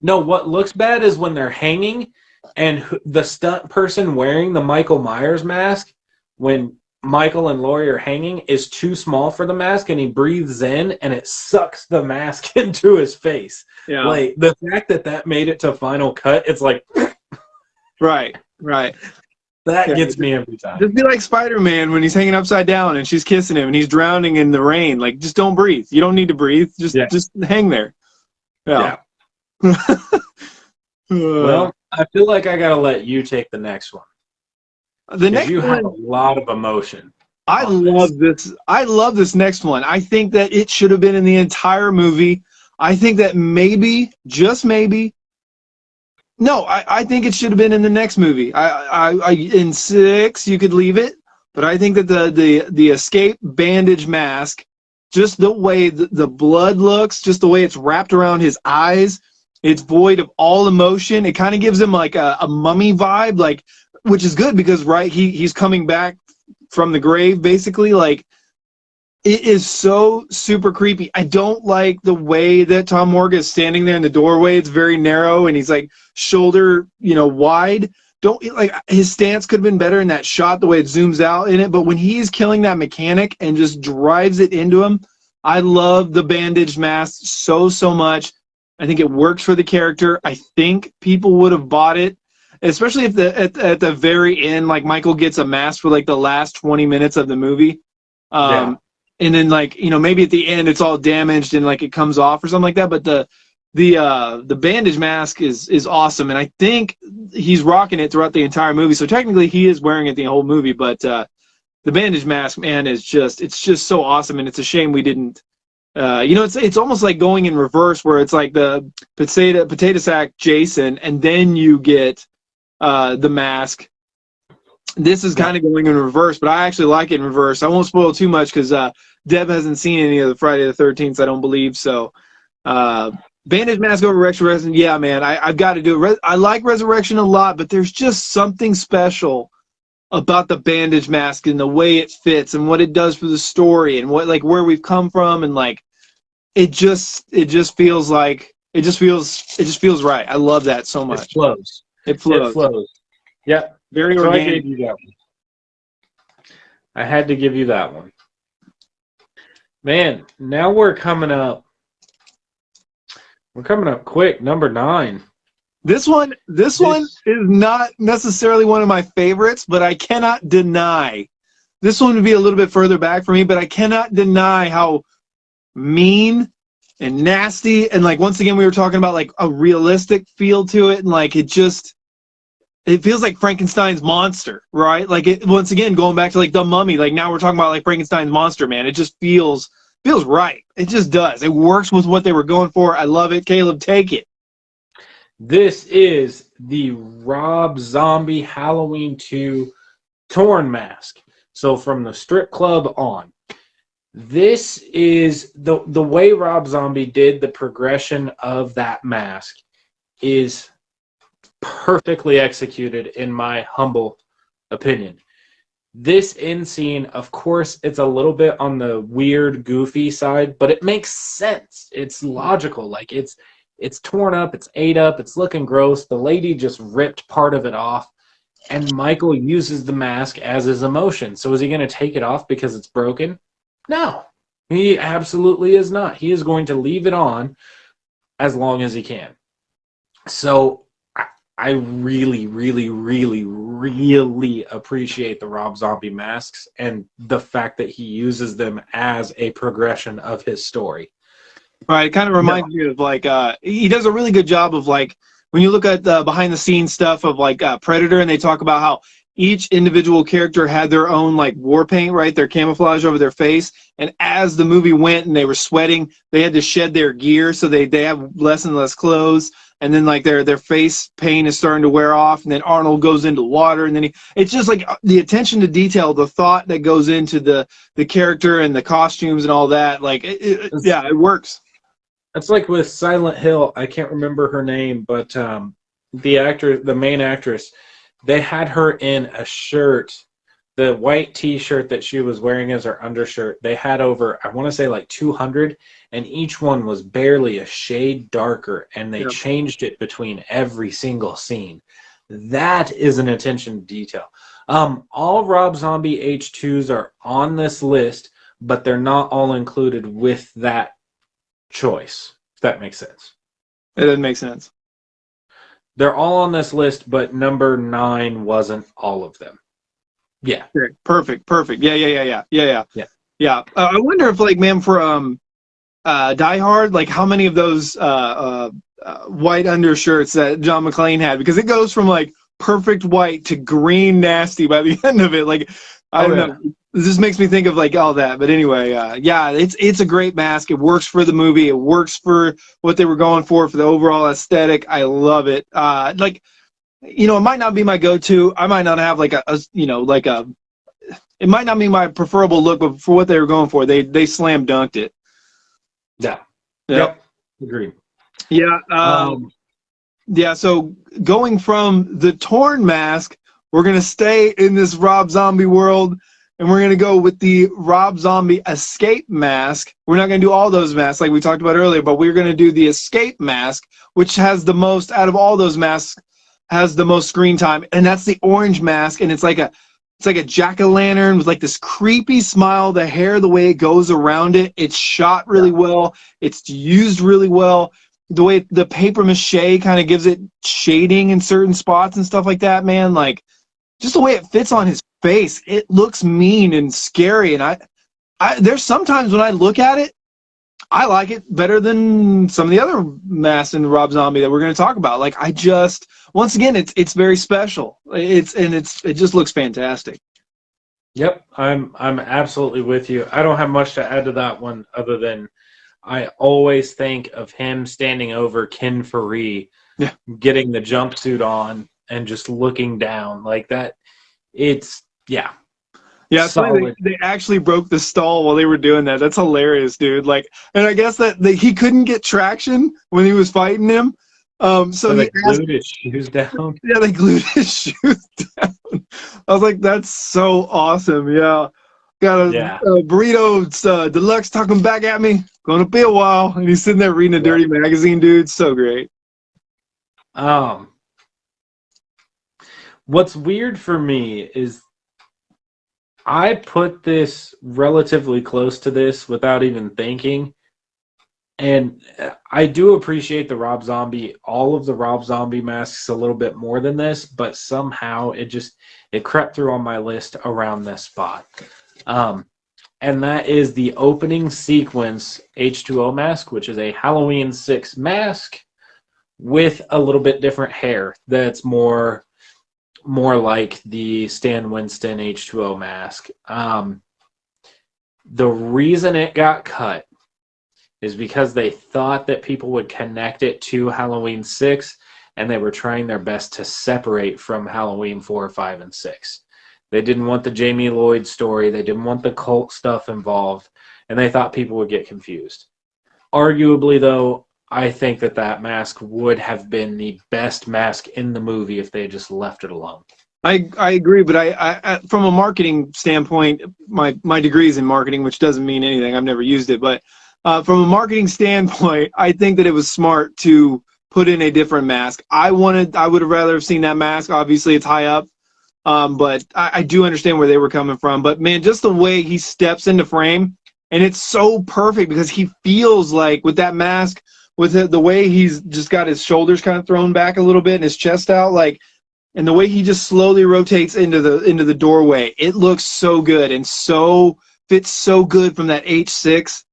No, what looks bad is when they're hanging and the stunt person wearing the Michael Myers mask, when Michael and Laurie are hanging, is too small for the mask, and he breathes in, and it sucks the mask into his face. Yeah. Like, the fact that made it to Final Cut, it's like... Right. That gets me every time. Just be like Spider-Man when he's hanging upside down and she's kissing him and he's drowning in the rain. Like, just don't breathe. You don't need to breathe. Just hang there. Yeah. Well, I feel like I gotta let you take the next one the because next you had a one, lot of emotion I on this. love this. I love this next one. I think that it should have been in the entire movie. I think that maybe, just maybe, no, I think it should have been in the next movie. In 6 you could leave it, but I think that the escape bandage mask, just the way the blood looks, just the way it's wrapped around his eyes, it's void of all emotion. It kind of gives him like a mummy vibe, like, which is good because right he's coming back from the grave basically, like. It is so super creepy. I don't like the way that Tom Morgan is standing there in the doorway. It's very narrow, and he's like shoulder, wide. Don't like his stance could have been better in that shot, the way it zooms out in it. But when he's killing that mechanic and just drives it into him, I love the bandaged mask so much. I think it works for the character. I think people would have bought it, especially if at the very end, like Michael gets a mask for like the last 20 minutes of the movie. Yeah. And then like maybe at the end it's all damaged and like it comes off or something like that, but the bandage mask is awesome, and I think he's rocking it throughout the entire movie, so technically he is wearing it the whole movie, but the bandage mask, man, is just so awesome, and it's a shame we didn't it's almost like going in reverse, where it's like the potato sack Jason and then you get the mask. This is kind of going in reverse, but I actually like it in reverse. I won't spoil too much because Deb hasn't seen any of the Friday the 13th, I don't believe. So, Bandage Mask over Resurrection, yeah, man, I've got to do it. I like Resurrection a lot, but there's just something special about the Bandage Mask and the way it fits and what it does for the story and what, like, where we've come from, and like it just feels right. I love that so much. It flows. It flows. It flows. Yep. Very So organic. I gave you that one. I had to give you that one. Man, now we're coming up. We're coming up quick. Number 9. This one is not necessarily one of my favorites, but I cannot deny. This one would be a little bit further back for me, but I cannot deny how mean and nasty, and like once again we were talking about like a realistic feel to it, and like it feels like Frankenstein's monster, right? Like it, once again, going back to like the Mummy, like now we're talking about like Frankenstein's monster, man. It just feels right. It just does. It works with what they were going for. I love it. Caleb, take it. This is the Rob Zombie Halloween 2 Torn Mask. So from the strip club on. This is the way Rob Zombie did the progression of that mask is perfectly executed, in my humble opinion. This end scene, of course, it's a little bit on the weird, goofy side, but it makes sense. It's logical. Like it's torn up, it's ate up, it's looking gross. The lady just ripped part of it off, and Michael uses the mask as his emotion. So is he going to take it off because it's broken? No, he absolutely is not. He is going to leave it on as long as he can. So I really, really, really, really appreciate the Rob Zombie masks and the fact that he uses them as a progression of his story. Right, it kind of reminds me of like he does a really good job of like when you look at the behind the scenes stuff of like Predator, and they talk about how each individual character had their own like war paint, right? Their camouflage over their face, and as the movie went and they were sweating, they had to shed their gear, so they have less and less clothes. And then like their face paint is starting to wear off, and then Arnold goes into water, and then it's just like the attention to detail, the thought that goes into the character and the costumes and all that. Like it works. It's like with Silent Hill. I can't remember her name, but the main actress, they had her in a shirt, the white T-shirt that she was wearing as her undershirt. They had over, I want to say like 200. And each one was barely a shade darker, and they changed it between every single scene. That is an attention to detail. All Rob Zombie H2s are on this list, but they're not all included with that choice, if that makes sense. It doesn't make sense. They're all on this list, but number 9 wasn't all of them. Yeah. Perfect. Yeah. I wonder if like, man, for Die Hard, like how many of those white undershirts that John McClane had, because it goes from like perfect white to green nasty by the end of it. Like, I don't know. This makes me think of like all that. But anyway, yeah, it's a great mask. It works for the movie. It works for what they were going for the overall aesthetic. I love it. Like, you know, it might not be my go-to. I might not have like it might not be my preferable look, but for what they were going for, they slam dunked it. Yeah. Yep. Agreed. Yeah. Yeah. So going from the torn mask, we're gonna stay in this Rob Zombie world, and we're gonna go with the Rob Zombie escape mask. We're not gonna do all those masks like we talked about earlier, but we're gonna do the escape mask, which has the most out of all those masks, has the most screen time, and that's the orange mask, and it's like a jack-o'-lantern with like this creepy smile. The hair, the way it goes around it, it's shot really well. It's used really well. The way the paper mache kind of gives it shading in certain spots and stuff like that, man. Like, just the way it fits on his face, it looks mean and scary. And I there's sometimes when I look at it, I like it better than some of the other masks in Rob Zombie that we're going to talk about. Like, I just, once again, it's very special. It just looks fantastic. Yep, I'm absolutely with you. I don't have much to add to that one other than I always think of him standing over Ken Faree, getting the jumpsuit on and just looking down like that. It's yeah. Yeah, so they actually broke the stall while they were doing that. That's hilarious, dude. Like, and I guess that he couldn't get traction when he was fighting him. So they glued his shoes down. Yeah, they glued his shoes down. I was like, that's so awesome. Yeah. Got a burrito deluxe talking back at me. Gonna be a while. And he's sitting there reading a dirty magazine, dude. So great. What's weird for me is I put this relatively close to this without even thinking. And I do appreciate the Rob Zombie, all of the Rob Zombie masks a little bit more than this, but somehow it crept through on my list around this spot. And that is the opening sequence H2O mask, which is a Halloween 6 mask with a little bit different hair that's more like the Stan Winston H2O mask. The reason it got cut is because they thought that people would connect it to Halloween 6, and they were trying their best to separate from Halloween 4, 5, and 6. They didn't want the Jamie Lloyd story. They didn't want the cult stuff involved, and they thought people would get confused. Arguably, though, I think that mask would have been the best mask in the movie if they had just left it alone. I agree, but I from a marketing standpoint, my degree is in marketing, which doesn't mean anything. I've never used it, but from a marketing standpoint, I think that it was smart to put in a different mask. I would have rather have seen that mask. Obviously, it's high up, but I do understand where they were coming from. But man, just the way he steps into frame, and it's so perfect because he feels like with that mask, with the way he's just got his shoulders kind of thrown back a little bit and his chest out, like, and the way he just slowly rotates into the doorway, it looks so good and so fits so good from that H6.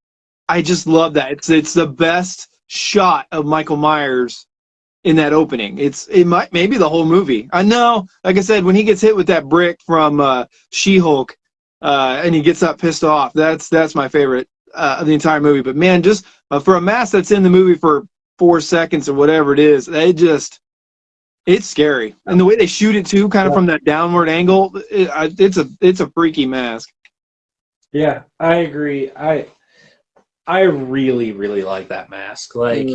I just love that. It's the best shot of Michael Myers in that opening. It might maybe the whole movie. I know, like I said, when he gets hit with that brick from She-Hulk, and he gets up pissed off, that's my favorite of the entire movie. But man, just for a mask that's in the movie for 4 seconds or whatever it is, it's scary. And the way they shoot it too, kind of from that downward angle, it's a freaky mask. Yeah, I agree. I really, really like that mask. Like,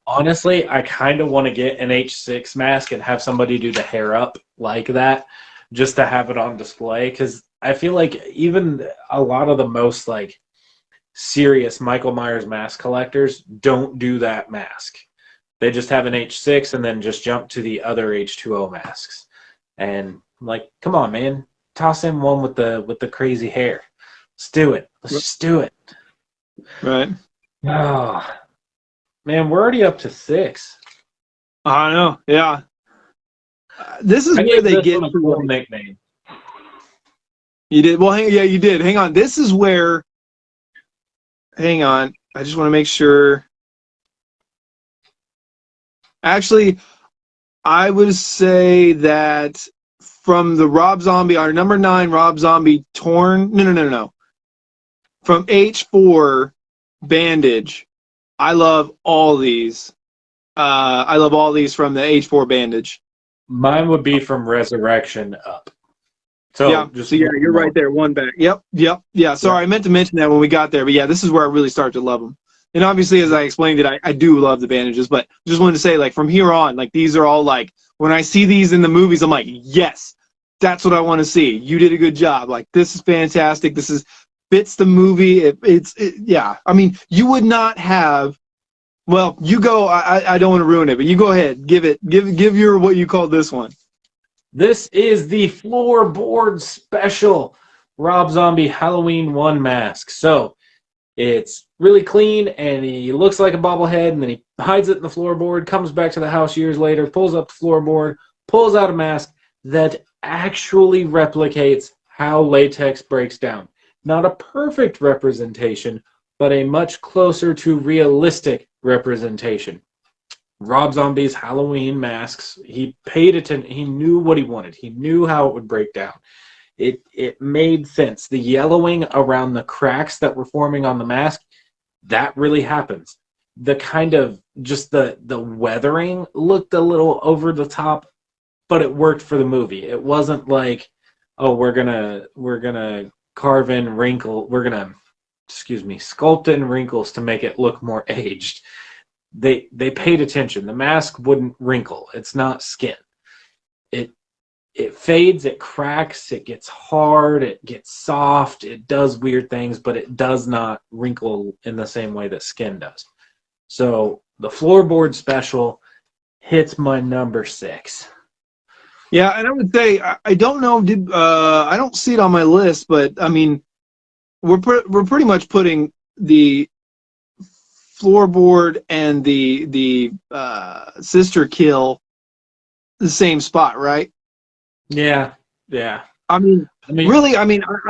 honestly, I kind of want to get an H6 mask and have somebody do the hair up like that just to have it on display. Because I feel like even a lot of the most, like, serious Michael Myers mask collectors don't do that mask. They just have an H6 and then just jump to the other H2O masks. And, like, come on, man. Toss in one with the crazy hair. Let's do it. Let's just do it. Right. Oh, man, we're already up to 6. I know. Yeah. This is where they get a cool nickname. You did well. Yeah, you did. Hang on. This is where. Hang on. I just want to make sure. Actually, I would say that from the Rob Zombie, our number 9 Rob Zombie torn. No. From H4 Bandage, I love all these. I love all these from the H4 Bandage. Mine would be from Resurrection up. So Yeah, just so yeah, you're right there, one back. Yep. Yeah, sorry, I meant to mention that when we got there, but yeah, this is where I really start to love them. And obviously, as I explained it, I do love the bandages, but just wanted to say, like, from here on, like, these are all, like, when I see these in the movies, I'm like, yes, that's what I want to see. You did a good job. Like, this is fantastic. This is fits the movie. Yeah. I mean, you would not have. Well, you go. I don't want to ruin it, but you go ahead. Give your what you call this one. This is the Floorboard Special Rob Zombie Halloween 1 mask. So it's really clean, and he looks like a bobblehead, and then he hides it in the floorboard, comes back to the house years later, pulls up the floorboard, pulls out a mask that actually replicates how latex breaks down. Not a perfect representation, but a much closer to realistic representation. Rob Zombie's Halloween masks, he paid attention. He knew what he wanted. He knew how it would break down. It made sense. The yellowing around the cracks that were forming on the mask, that really happens. The kind of just the weathering looked a little over the top, but it worked for the movie. It wasn't like, oh, we're gonna carve in sculpt in wrinkles to make it look more aged. They paid attention. The mask wouldn't wrinkle. It's not skin. It fades, it cracks, it gets hard, it gets soft, it does weird things, but it does not wrinkle in the same way that skin does. So the Floorboard Special hits my number 6. Yeah, and I would say I don't know. I don't see it on my list, but I mean, we're pretty much putting the Floorboard and the Sister Kill the same spot, right? Yeah. I mean, really, I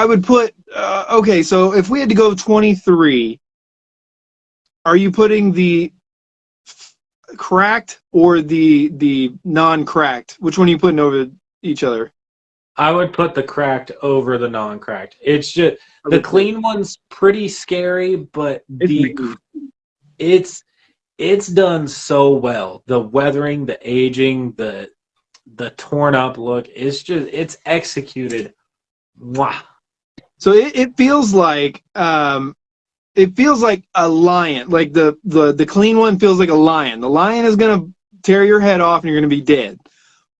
would put. Okay, so if we had to go 23, are you putting the cracked or the non-cracked? Which one are you putting over each other? I would put the cracked over the non-cracked. It's just the clean one's pretty scary, but it's done so well. The weathering, the aging, the torn up look, it's executed. Wow. So it feels like a lion. Like the clean one feels like a lion. The lion is gonna tear your head off and you're gonna be dead.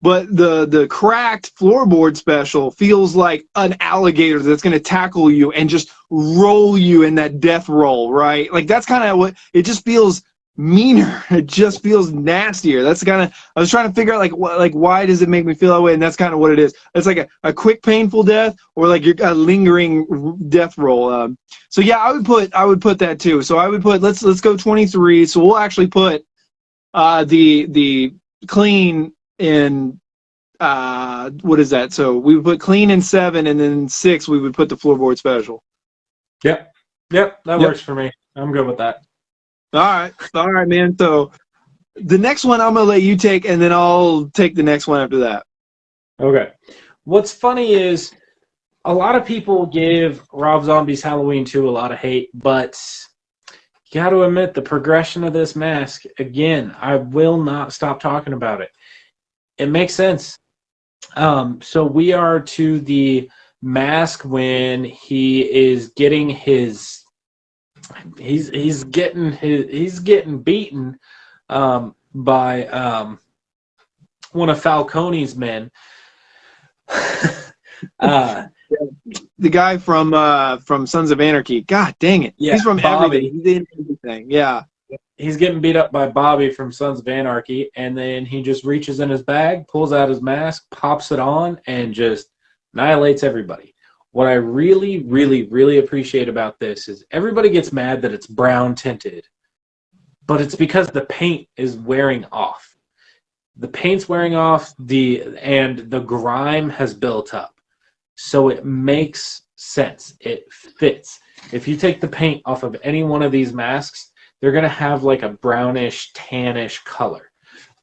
But the cracked Floorboard Special feels like an alligator that's gonna tackle you and just roll you in that death roll, right? Like that's kind of what it just feels meaner. It just feels nastier. That's kind of I was trying to figure out why does it make me feel that way, and that's kind of what it is. It's like a quick painful death or like a lingering death roll. So yeah, I would put that too. So I would put let's go 23. So we'll actually put the clean in what is that? So we would put clean in 7, and then 6 we would put the Floorboard Special. Yep, that works for me. I'm good with that. All right, man. So the next one I'm gonna let you take, and then I'll take the next one after that. Okay. What's funny is a lot of people give Rob Zombie's Halloween 2 a lot of hate, but you got to admit the progression of this mask. Again, I will not stop talking about it. It makes sense. So we are to the mask when he is getting his. He's getting beaten by one of Falcone's men. The guy from Sons of Anarchy. God dang it! Yeah, he's from Bobby. everything. He's in everything. Yeah. He's getting beat up by Bobby from Sons of Anarchy, and then he just reaches in his bag, pulls out his mask, pops it on, and just annihilates everybody. What I really, really, really appreciate about this is everybody gets mad that it's brown tinted, but it's because the paint is wearing off. The paint's wearing off, and the grime has built up. So it makes sense. It fits. If you take the paint off of any one of these masks, they're going to have like a brownish, tannish color.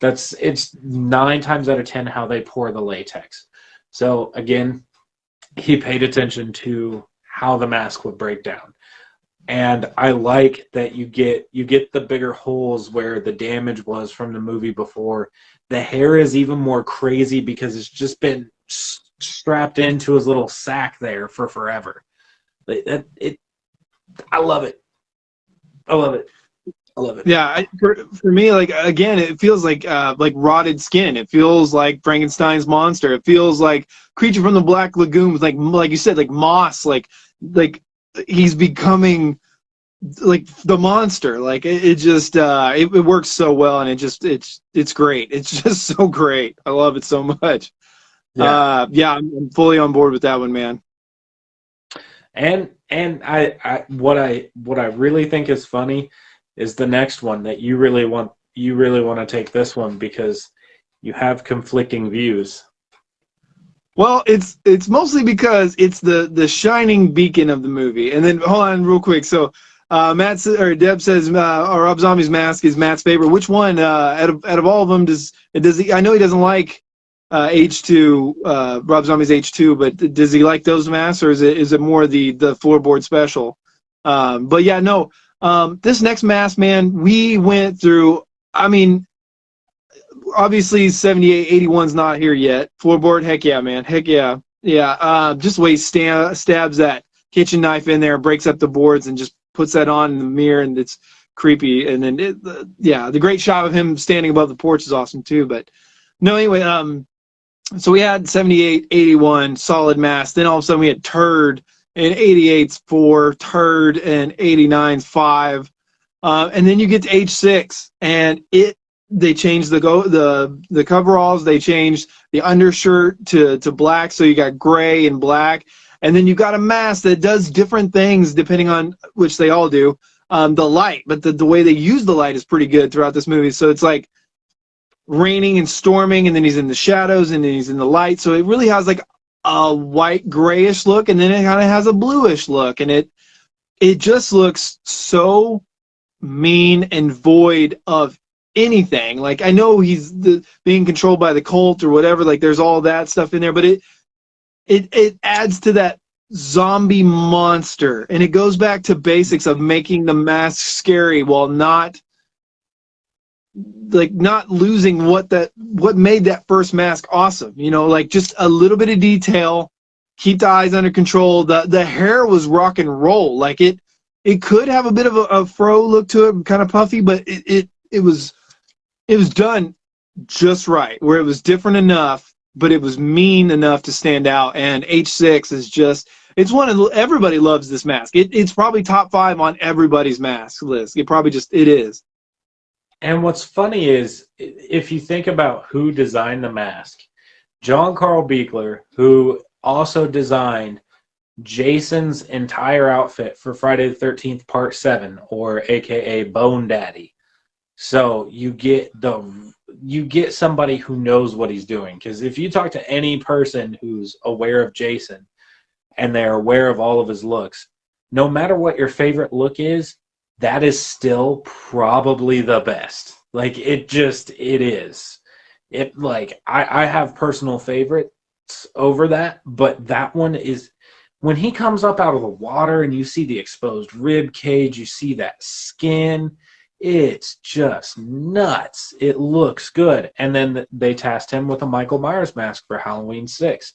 It's 9 times out of 10 how they pour the latex. So again, he paid attention to how the mask would break down. And I like that you get the bigger holes where the damage was from the movie before. The hair is even more crazy because it's just been strapped into his little sack there for forever. I love it. I love it. I love it. Yeah, for me, like, again, it feels like rotted skin. It feels like Frankenstein's monster. It feels like Creature from the Black Lagoon, like you said, like moss, like he's becoming like the monster. Like it just it works so well, and it's great. It's just so great. I love it so much. Yeah, I'm fully on board with that one, man. And I what I really think is funny is the next one that you really want to take this one because you have conflicting views. Well, it's mostly because it's the shining beacon of the movie. And then hold on real quick. So Deb says Rob Zombie's mask is Matt's favorite. Which one out of all of them does he? I know he doesn't like H2 Rob Zombie's H2, but does he like those masks, or is it more the Floorboard Special? But yeah, no. This next mask, man, we went through. I mean, obviously 78, 81's not here yet. Floorboard, heck yeah, man, heck yeah, yeah. Just the way he stabs that kitchen knife in there, breaks up the boards, and just puts that on in the mirror, and it's creepy. And then the great shot of him standing above the porch is awesome too. But no, anyway, so we had 78, 81 solid mask. Then all of a sudden we had Turd. And 88's 4, Turd, and 89's 5, and then you get to H6, and they changed the coveralls, they changed the undershirt to black, so you got gray and black, and then you got a mask that does different things depending on which they all do. The light, but the way they use the light is pretty good throughout this movie. So it's like raining and storming, and then he's in the shadows, and then he's in the light. So it really has like a white grayish look, and then it kind of has a bluish look, and it just looks so mean and void of anything. Like, I know he's being controlled by the cult or whatever, like there's all that stuff in there, but it adds to that zombie monster, and it goes back to basics of making the mask scary while not losing what made that first mask awesome. You know, like just a little bit of detail, keep the eyes under control. The hair was rock and roll. Like it could have a bit of a fro look to it, kind of puffy, but it was done just right, where it was different enough, but it was mean enough to stand out. And H6 is just, everybody loves this mask. It's probably top 5 on everybody's mask list. It is. And what's funny is, if you think about who designed the mask, John Carl Buechler, who also designed Jason's entire outfit for Friday the 13th Part 7, or AKA Bone Daddy. So you get somebody who knows what he's doing. Because if you talk to any person who's aware of Jason and they're aware of all of his looks, no matter what your favorite look is, that is still probably the best. Like, it is. I have personal favorites over that, but that one is, when he comes up out of the water and you see the exposed rib cage, you see that skin, it's just nuts. It looks good. And then they tasked him with a Michael Myers mask for Halloween 6.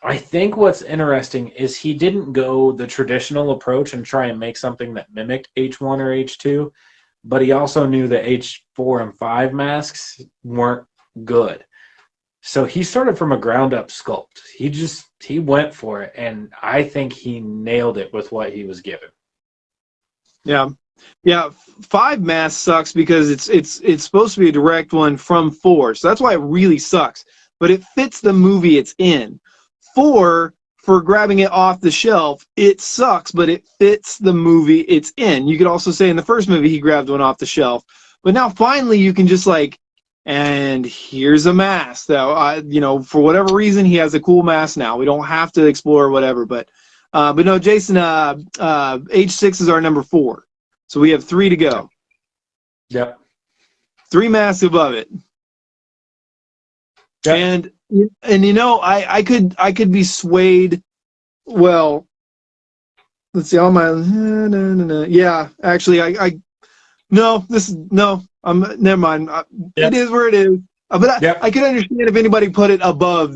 I think what's interesting is he didn't go the traditional approach and try and make something that mimicked H1 or H2, but he also knew that H4 and 5 masks weren't good. So he started from a ground-up sculpt. He went for it, and I think he nailed it with what he was given. Yeah. 5 mask sucks because it's supposed to be a direct one from 4, so that's why it really sucks. But it fits the movie it's in. 4, for grabbing it off the shelf, it sucks, but it fits the movie it's in. You could also say in the first movie he grabbed one off the shelf, but now finally you can just and here's a mask that for whatever reason he has a cool mask now. We don't have to explore whatever, but no, Jason, H6 is our number 4, so we have 3 to go. Yep. 3 masks above it. Yep. And you know, I could be swayed. Well, let's see, all my yeah, actually, no, never mind. It is where it is. But I could understand if anybody put it above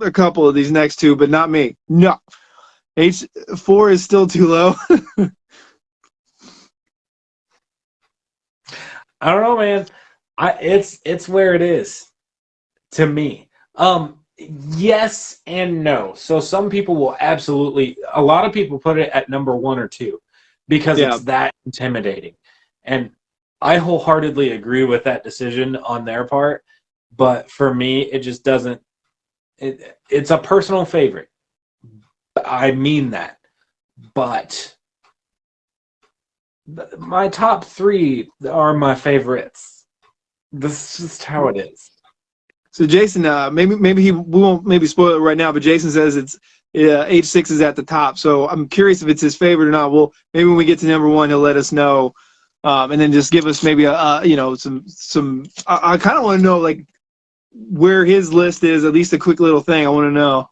a couple of these next two, but not me. No, H4 is still too low. I don't know, man. It's where it is to me. Yes and no. So some people will absolutely. A lot of people put it at number 1 or 2 because it's that intimidating, and I wholeheartedly agree with that decision on their part. But for me, it just doesn't. It's a personal favorite. I mean that, but my top 3 are my favorites. This is how it is. So Jason, we won't maybe spoil it right now, but Jason says it's H6 is at the top. So I'm curious if it's his favorite or not. Well, maybe when we get to number 1, he'll let us know, and then just give us maybe some. I kind of want to know like where his list is. At least a quick little thing I want to know.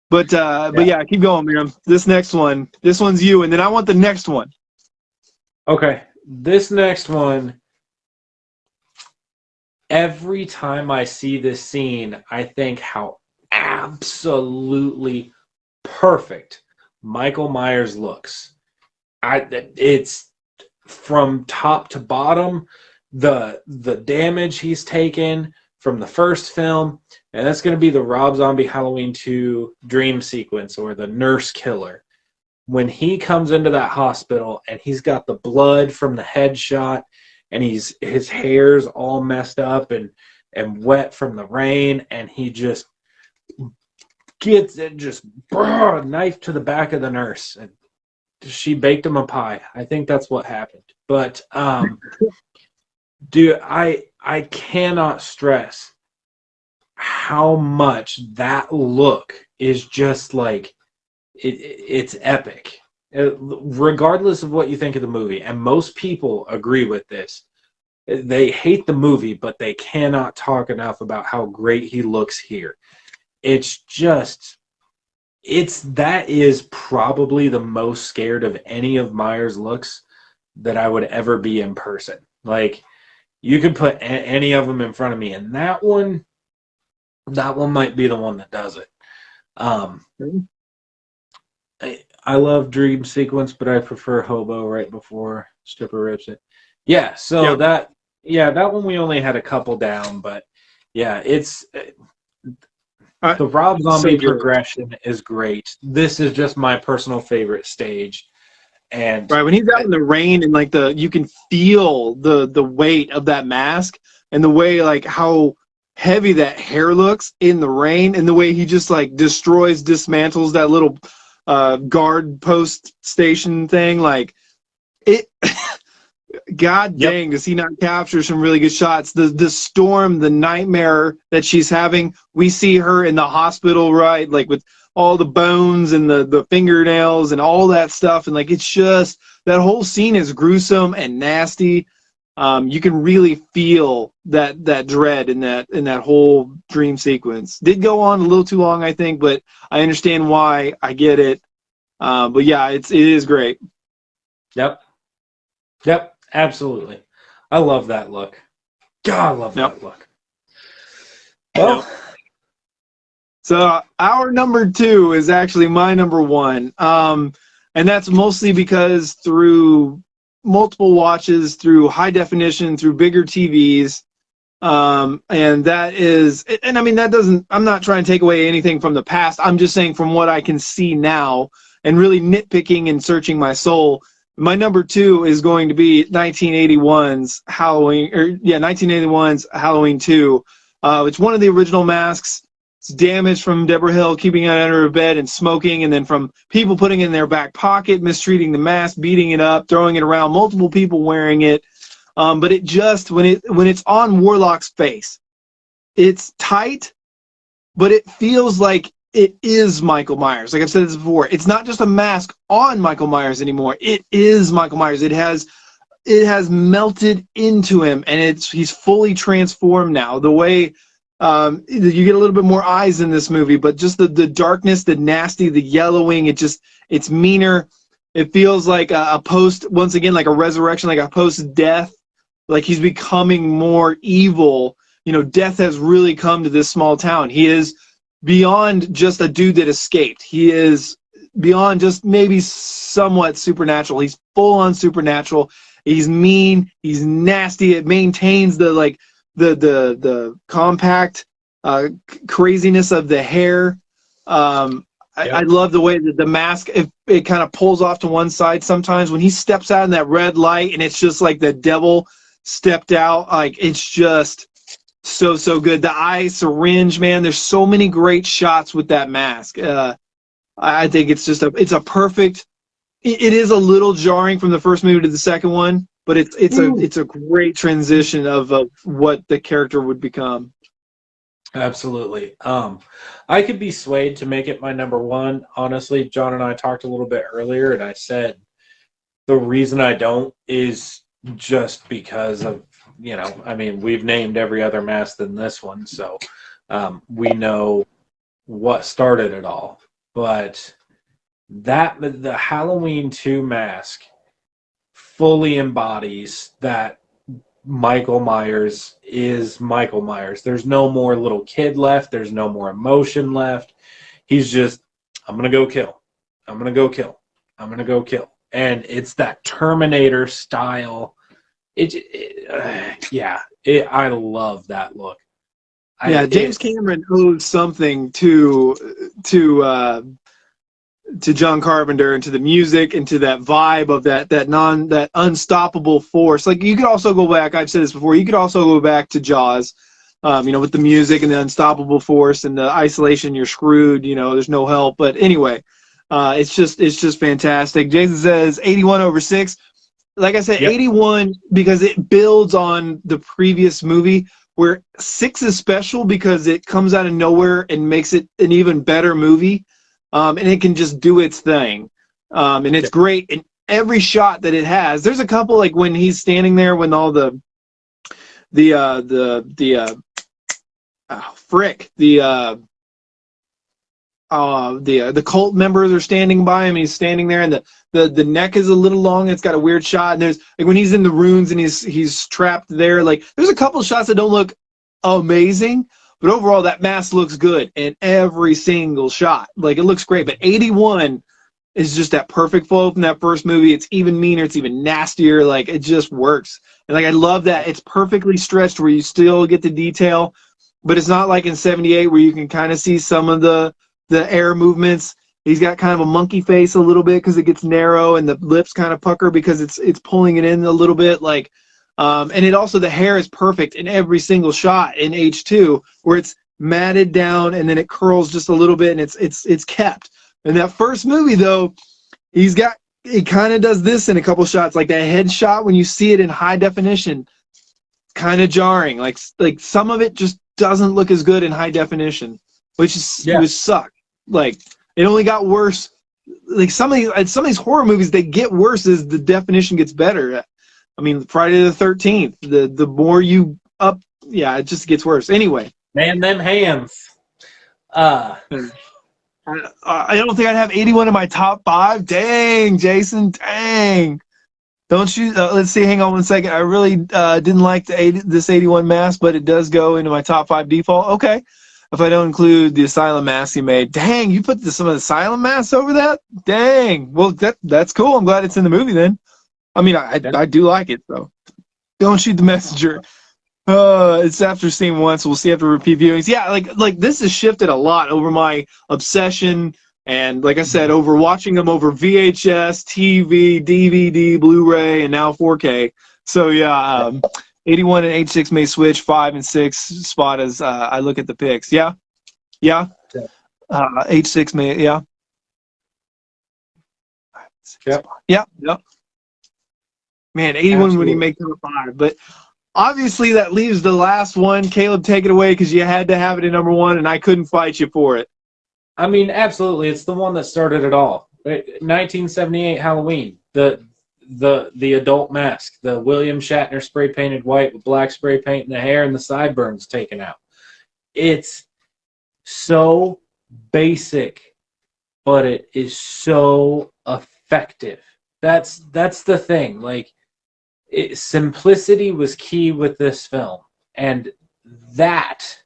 But yeah, keep going, man. This one's you, and then I want the next one. Okay, this next one. Every time I see this scene, I think how absolutely perfect Michael Myers looks. It's from top to bottom, the damage he's taken from the first film, and that's going to be the Rob Zombie Halloween 2 dream sequence, or the nurse killer. When he comes into that hospital and he's got the blood from the headshot, and his hair's all messed up and wet from the rain, and he just gets it, just knife to the back of the nurse, and she baked him a pie. I think that's what happened. But dude, I cannot stress how much that look is just like it's epic. Regardless of what you think of the movie, and most people agree with this, they hate the movie, but they cannot talk enough about how great he looks here. That is probably the most scared of any of Myers' looks that I would ever be in person. Like, you could put any of them in front of me, and that one might be the one that does it. I love Dream Sequence, but I prefer Hobo right before Stripper rips it. Yeah, so that one we only had a couple down, but yeah, it's the Rob Zombie progression is great. This is just my personal favorite stage. And right, when he's out in the rain and like you can feel the weight of that mask, and the way like how heavy that hair looks in the rain, and the way he just like dismantles that little guard post station thing, like it. God dang, does he not capture some really good shots? The storm, the nightmare that she's having. We see her in the hospital, right? Like with all the bones and the fingernails and all that stuff, and like it's just that whole scene is gruesome and nasty. You can really feel that dread in that whole dream sequence. Did go on a little too long, I think, but I understand why. I get it. But yeah, it is great. Yep, absolutely. I love that look. God, I love that look. Well, so our number 2 is actually my number 1, and that's mostly because through multiple watches, through high definition, through bigger TVs, and that is, and I mean that doesn't. I'm not trying to take away anything from the past. I'm just saying from what I can see now, and really nitpicking and searching my soul. My number 2 is going to be 1981's Halloween 2. It's one of the original masks. It's damaged from Deborah Hill keeping it under her bed and smoking, and then from people putting it in their back pocket, mistreating the mask, beating it up, throwing it around, multiple people wearing it. But it just, when it's on Warlock's face, it's tight, but it feels like it is Michael Myers. Like I've said this before, it's not just a mask on Michael Myers anymore. It is Michael Myers. It has it has melted into him, and he's fully transformed now. The way you get a little bit more eyes in this movie, but just the darkness, the nasty, the yellowing, it's meaner. It feels like a post, once again, like a resurrection, like a post-death, like he's becoming more evil. You know, death has really come to this small town. He is beyond just a dude that escaped. He is beyond just maybe somewhat supernatural. He's full on supernatural. He's mean. He's nasty. It maintains the compact craziness of the hair. I love the way that the mask, it kind of pulls off to one side sometimes when he steps out in that red light, and it's just like the devil stepped out. Like, it's just so good. The eye syringe, man, there's so many great shots with that mask. I think it's a perfect. It is a little jarring from the first movie to the second one, but it's a great transition of what the character would become. Absolutely. I could be swayed to make it my number one. Honestly, John and I talked a little bit earlier, and I said the reason I don't is just because of, I mean, we've named every other mask than this one, so we know what started it all. But the Halloween 2 mask fully embodies that Michael Myers is Michael Myers. There's no more little kid left. There's no more emotion left. He's just, I'm going to go kill. I'm going to go kill. I'm going to go kill. And it's that Terminator style. I love that look. James Cameron owes something to John Carpenter and to the music and to that vibe of that unstoppable force. Like, you could also go back, I've said this before, you could also go back to Jaws, with the music and the unstoppable force and the isolation, you're screwed, there's no help. But anyway, it's just fantastic. Jason says 81 over 6. Like I said, yep. 81 because it builds on the previous movie, where 6 is special because it comes out of nowhere and makes it an even better movie. And it can just do its thing. And it's great in every shot that it has. There's a couple, like when he's standing there when all the cult members are standing by him, and he's standing there, and the neck is a little long. It's got a weird shot, and there's like when he's in the ruins and he's trapped there. Like, there's a couple shots that don't look amazing, but overall that mask looks good in every single shot. Like, it looks great. But 81 is just that perfect flow from that first movie. It's even meaner. It's even nastier. Like, it just works. And like, I love that it's perfectly stretched where you still get the detail, but it's not like in 78 where you can kind of see some of the air movements. He's got kind of a monkey face a little bit because it gets narrow, and the lips kind of pucker because it's pulling it in a little bit. Like, and it also, the hair is perfect in every single shot in H2, where it's matted down and then it curls just a little bit, and it's kept. In that first movie though, it kind of does this in a couple shots, like that head shot when you see it in high definition, kind of jarring. Like some of it just doesn't look as good in high definition, which suck. Like, it only got worse. Like, some of these horror movies, they get worse as the definition gets better. I mean, Friday the 13th, the more you up, it just gets worse. Anyway. Man, them hands. I don't think I'd have 81 in my top 5. Dang, Jason, dang. Don't you, let's see, hang on one second. I really didn't like this 81 mask, but it does go into my top 5 default. Okay. If I don't include the Asylum mask you made. Dang, you put some of the Asylum masks over that? Dang. Well, that's cool. I'm glad it's in the movie then. I mean, I do like it, so. Don't shoot the messenger. It's after seeing once. We'll see after repeat viewings. Yeah, like this has shifted a lot over my obsession, and like I said, over watching them over VHS, TV, DVD, Blu-ray, and now 4K. So yeah, 81 and H6 may switch. 5 and 6 spot as I look at the picks. Yeah. H6 may Yep. Man, 81 Absolutely. When he make top 5, but obviously that leaves the last one. Caleb, take it away, because you had to have it in number 1, and I couldn't fight you for it. I mean, absolutely, it's the one that started it all. 1978 Halloween. the adult mask, the William Shatner spray painted white with black spray paint and the hair and the sideburns taken out. It's so basic, but it is so effective. That's the thing. Like, simplicity was key with this film, and that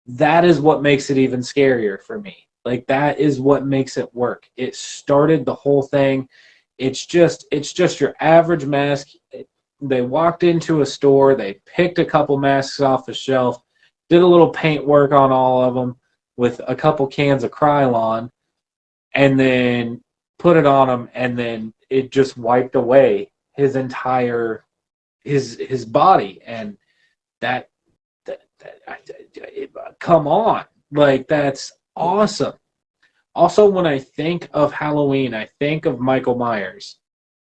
is what makes it even scarier for me. Like, that is what makes it work. It started the whole thing. It's just your average mask. They walked into a store, they picked a couple masks off the shelf, did a little paint work on all of them with a couple cans of Krylon, and then put it on him, and then it just wiped away his entire his body. And that come on, like, that's awesome. Also, when I think of Halloween, I think of Michael Myers.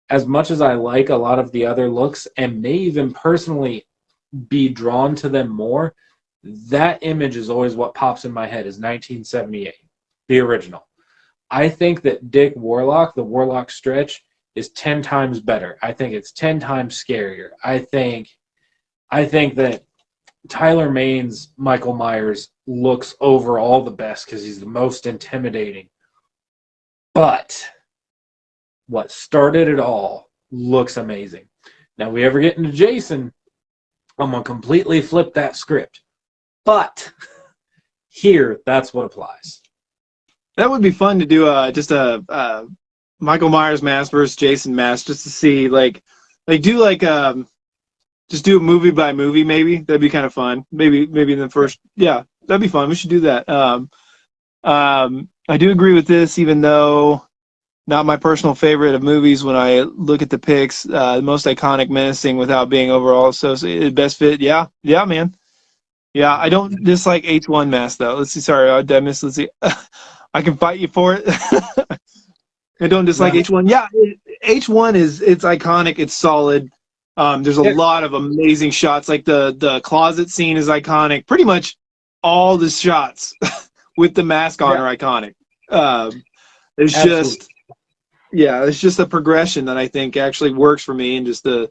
As much as I like a lot of the other looks and may even personally be drawn to them more, that image is always what pops in my head, is 1978, the original. I think that Dick Warlock, the Warlock stretch, is 10 times better. I think it's 10 times scarier. I think that Tyler Maine's Michael Myers looks overall the best because he's the most intimidating. But what started it all looks amazing. Now, we ever get into Jason, I'm going to completely flip that script. But here, that's what applies. That would be fun to do just a Michael Myers mask versus Jason mask, just to see, just do a movie by movie, maybe. That'd be kind of fun. Maybe in the first, yeah, that'd be fun. We should do that. I do agree with this, even though not my personal favorite of movies. When I look at the picks, the most iconic, menacing without being overall associated, best fit. Yeah, man. Yeah, I don't dislike H1 mask though. Let's see. Sorry, did I miss? Let's see. I can fight you for it. I don't dislike H1. Yeah, H1 it's iconic. It's solid. There's a lot of amazing shots. Like the closet scene is iconic. Pretty much all the shots with the mask on are iconic. There's just a progression that I think actually works for me, and just the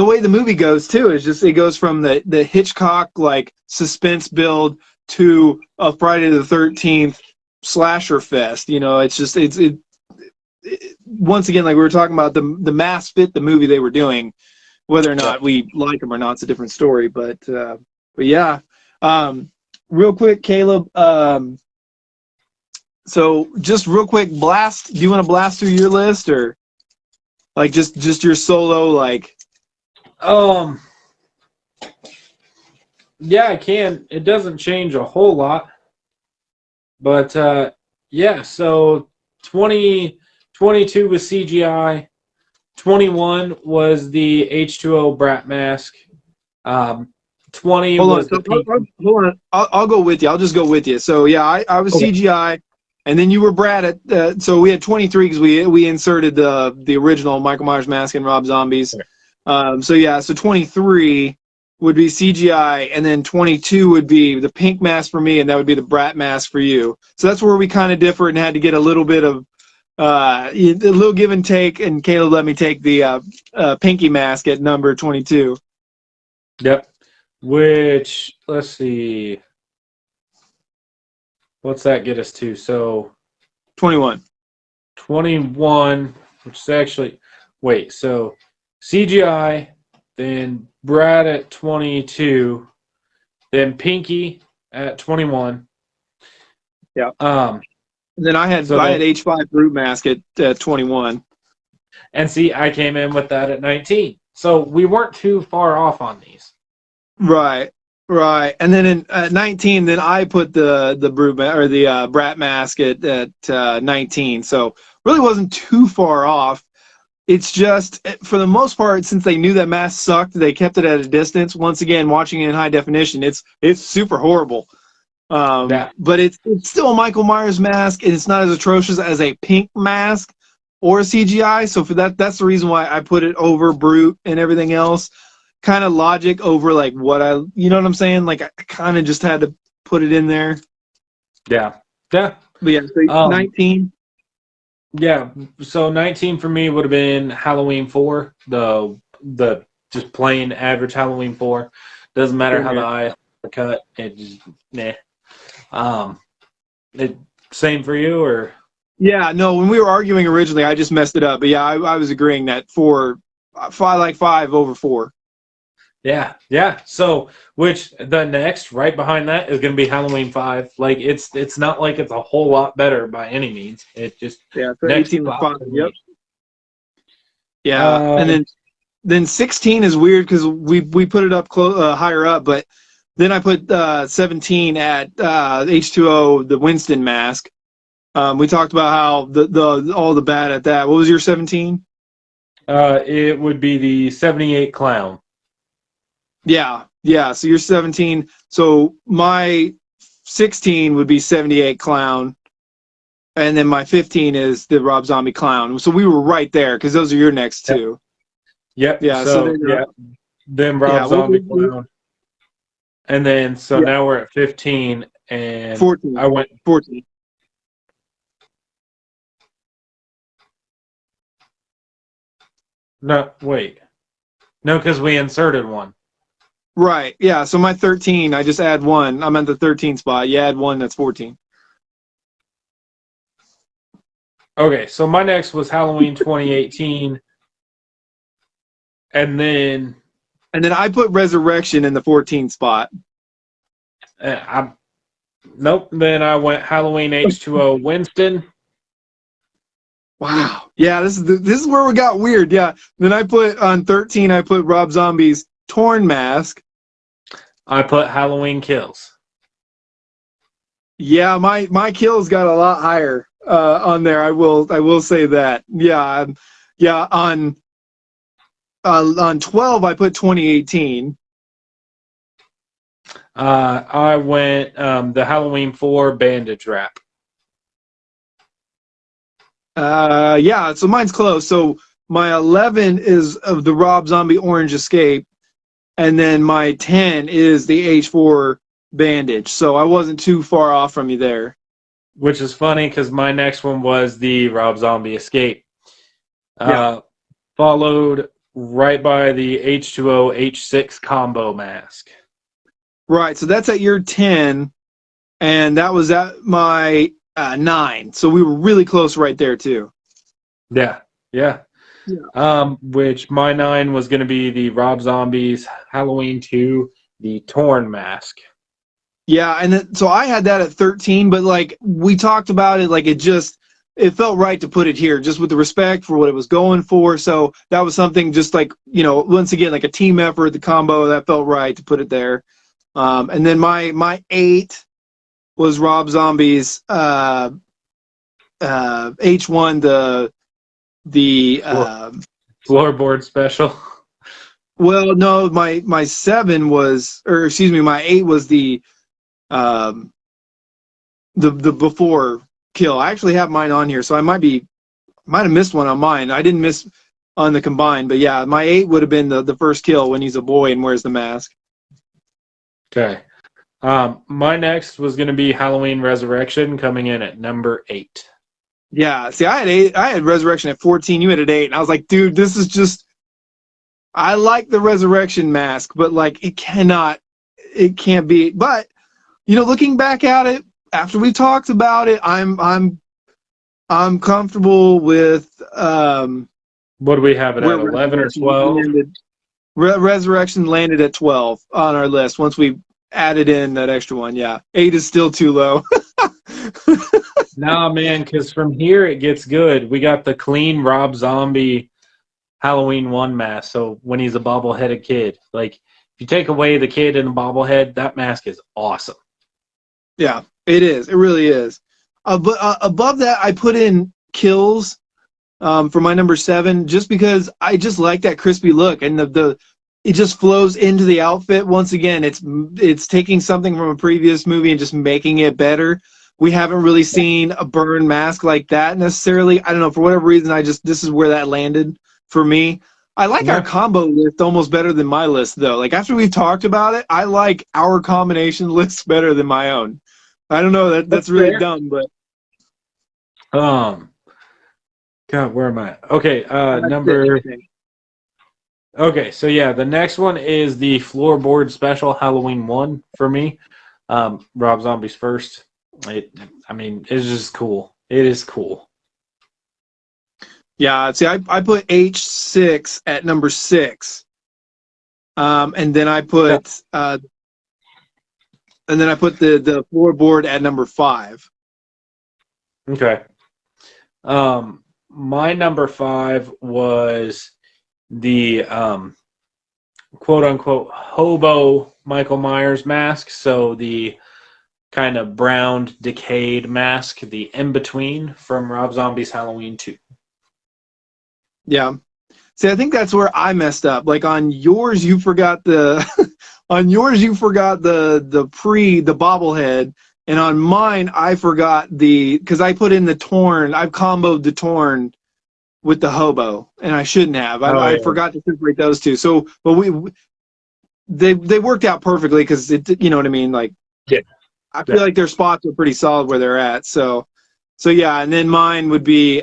way the movie goes too is just, it goes from the Hitchcock like suspense build to a Friday the 13th slasher fest. You know, it's just it once again, like we were talking about, the masks fit the movie they were doing. Whether or not we like them or not, it's a different story. But yeah, real quick, Caleb. So just real quick, blast. Do you want to blast through your list, or like just your solo like? Yeah, I can. It doesn't change a whole lot, but yeah. So 22 was CGI. 21 was the H2O Brat Mask. 20 was the pink. Hold on. I'll go with you. I'll just go with you. So yeah, I was okay. CGI, and then you were Brat at. So we had 23 because we inserted the original Michael Myers mask and Rob Zombie's. Okay. So 23 would be CGI, and then 22 would be the pink mask for me, and that would be the Brat Mask for you. So that's where we kind of differed and had to get a little bit of a little give and take, and Caleb let me take the pinky mask at number 22. Yep. Which, let's see, what's that get us to? So 21, which is actually, wait, so CGI, then Brad at 22, then Pinky at 21. Yeah. And then I had H5 Brute Mask at 21. And see, I came in with that at 19. So we weren't too far off on these. Right. And then in 19, then I put the Brute or the Brat Mask at 19. So really wasn't too far off. It's just, for the most part, since they knew that mask sucked, they kept it at a distance. Once again, watching it in high definition, it's super horrible. But it's still a Michael Myers mask, and it's not as atrocious as a pink mask or a CGI. So for that's the reason why I put it over Brute and everything else. Kind of logic over like you know what I'm saying? Like I kind of just had to put it in there. Yeah. But yeah, so 19. Yeah, so 19 for me would have been Halloween 4, the just plain average Halloween 4. Doesn't matter Same how the here. eye are cut. It just nah. Um, it same for you or Yeah, no, when we were arguing originally, I just messed it up. But yeah, I was agreeing that five, like 5/4. yeah, yeah. So which the next right behind that is going to be Halloween 5. Like it's not like it's a whole lot better by any means. It just Yeah, so next 18 to spot 5. for Yep. me. Yeah, and Um, then 16 is weird because we put it up higher up, but then I put 17 at H2O, the Winston mask. We talked about how the all the bad at that. What was your 17? it would be the 78 clown. Yeah, yeah. So you're 17. So my 16 would be 78 clown, and then my 15 is the Rob Zombie clown. So we were right there because those are your next Yep. two. Yep. Yeah. So So then yeah, then yeah, Rob Zombie clown. And then, so yeah, now we're at 15, and 14, I went, 14. no, wait. No, because we inserted one. Right. Yeah. So my 13, I just add one. I'm at the 13 spot. You add one, that's 14. Okay, so my next was Halloween 2018, and then And then I put Resurrection in the 14 spot. I, nope, then I went Halloween H2O Winston. Wow. Yeah, this is where we got weird. Yeah. Then I put on 13, I put Rob Zombie's Torn Mask. I put Halloween Kills. Yeah, my kills got a lot higher on there. I will say that. Yeah, yeah. On 12, I put 2018. I went the Halloween 4 Bandage Wrap. Yeah. So mine's close. So my 11 is of the Rob Zombie Orange Escape, and then my 10 is the H4 Bandage. So I wasn't too far off from you there. Which is funny because my next one was the Rob Zombie Escape. Yeah. Followed right by the H2O H6 combo mask. Right. So that's at your 10, and that was at my 9. So we were really close right there too. Yeah, yeah. Which my 9 was going to be the Rob Zombies Halloween 2, the Torn Mask. Yeah, and so I had that at 13, but like we talked about it, like it felt right to put it here, just with the respect for what it was going for. So that was something just like, once again, like a team effort, the combo, that felt right to put it there. And then my 8 was Rob Zombie's H1, the Floorboard Special. well, no, my 7 was, or excuse me, my 8 was the before kill. I actually have mine on here, so I might have missed one on mine. I didn't miss on the combined, but yeah, my 8 would have been the first kill when he's a boy and wears the mask. Okay. My next was going to be Halloween Resurrection, coming in at number 8. Yeah, see, I had Resurrection at 14. You had at 8, and I was like, dude, this is just. I like the Resurrection mask, but like it can't be. But looking back at it after we talked about it, I'm comfortable with What do we have it at, where 11 or Resurrection 12? landed. Resurrection landed at 12 on our list once we added in that extra one. Yeah, 8 is still too low. Nah, man, because from here it gets good. We got the clean Rob Zombie Halloween 1 mask, so when he's a bobbleheaded kid. Like, if you take away the kid and the bobblehead, that mask is awesome. Yeah, it is. It really is. But above that, I put in kills for my number 7, just because I just like that crispy look, and it just flows into the outfit. Once again, it's taking something from a previous movie and just making it better. We haven't really seen a burn mask like that necessarily. I don't know, for whatever reason, this is where that landed for me. I like our combo list almost better than my list, though. Like, after we've talked about it, I like our combination list better than my own. I don't know, that's really fair. dumb, but God, where am I? Okay, That's number. it, I think. Okay, so yeah, the next one is the Floorboard Special Halloween 1 for me. Rob Zombie's first. I mean, it's just cool. It is cool. Yeah, see, I put H6 at number 6. And then I Yeah. put the floorboard at number 5. Okay. My number 5 was the quote unquote hobo Michael Myers mask. So the kind of browned, decayed mask, the in between from Rob Zombie's Halloween 2. Yeah. See, I think that's where I messed up. Like on yours, you forgot the on yours you forgot the bobblehead, and on mine I forgot because I put in the torn. I've comboed the torn with the hobo, and I shouldn't have. Oh, I yeah. forgot to separate those two. So, but they worked out perfectly because you know what I mean. Like, Yeah. I feel like their spots are pretty solid where they're at. So yeah, and then mine would be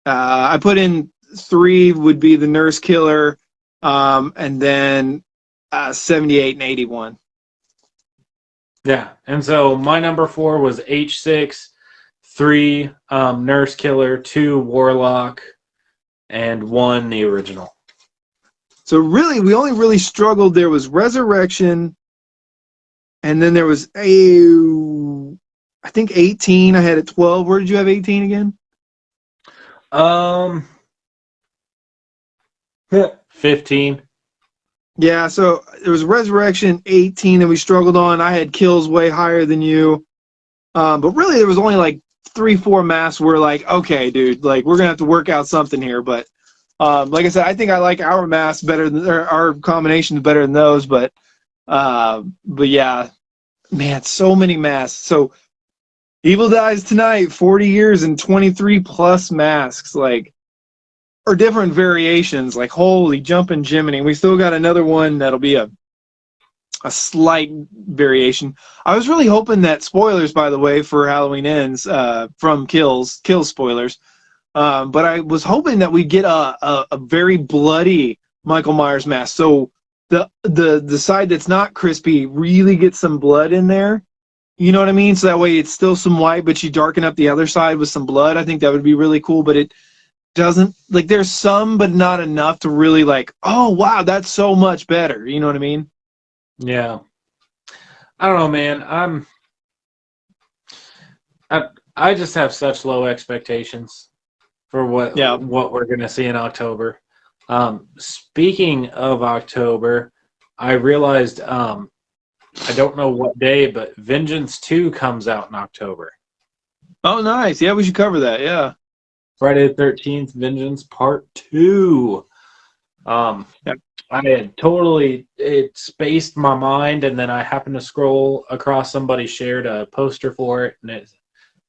I put in 3 would be the nurse killer, and then 78 and 81. Yeah, and so my number 4 was H6, 3 nurse killer, 2 warlock, and 1 the original. So really, we only really struggled. There was resurrection, and then there was I think 18. I had at 12. Where did you have 18 again? 15. Yeah, so there was resurrection 18 that we struggled on. I had kills way higher than you, but really there was only like 3-4 masks where like, okay, dude, like we're gonna have to work out something here. But like I said, I think I like our masks better than our combinations better than those. But yeah, man, so many masks. So Evil Dies Tonight, 40 years and 23 plus masks, like, or different variations. Like, holy jumping Jiminy. We still got another one that'll be a slight variation. I was really hoping that, spoilers, by the way, for Halloween Ends, from Kills spoilers, but I was hoping that we'd get a very bloody Michael Myers mask. So the side that's not crispy really gets some blood in there. You know what I mean? So that way it's still some white, but you darken up the other side with some blood. I think that would be really cool, but it doesn't, like, there's some, but not enough to really like, oh, wow, that's so much better. You know what I mean? Yeah. I don't know, man. I just have such low expectations for what we're going to see in October. Speaking of October, I realized I don't know what day, but Vengeance 2 comes out in October. Oh, nice. Yeah, we should cover that. Yeah. Friday the 13th, Vengeance Part 2. I had it spaced my mind, and then I happened to scroll across somebody shared a poster for it, and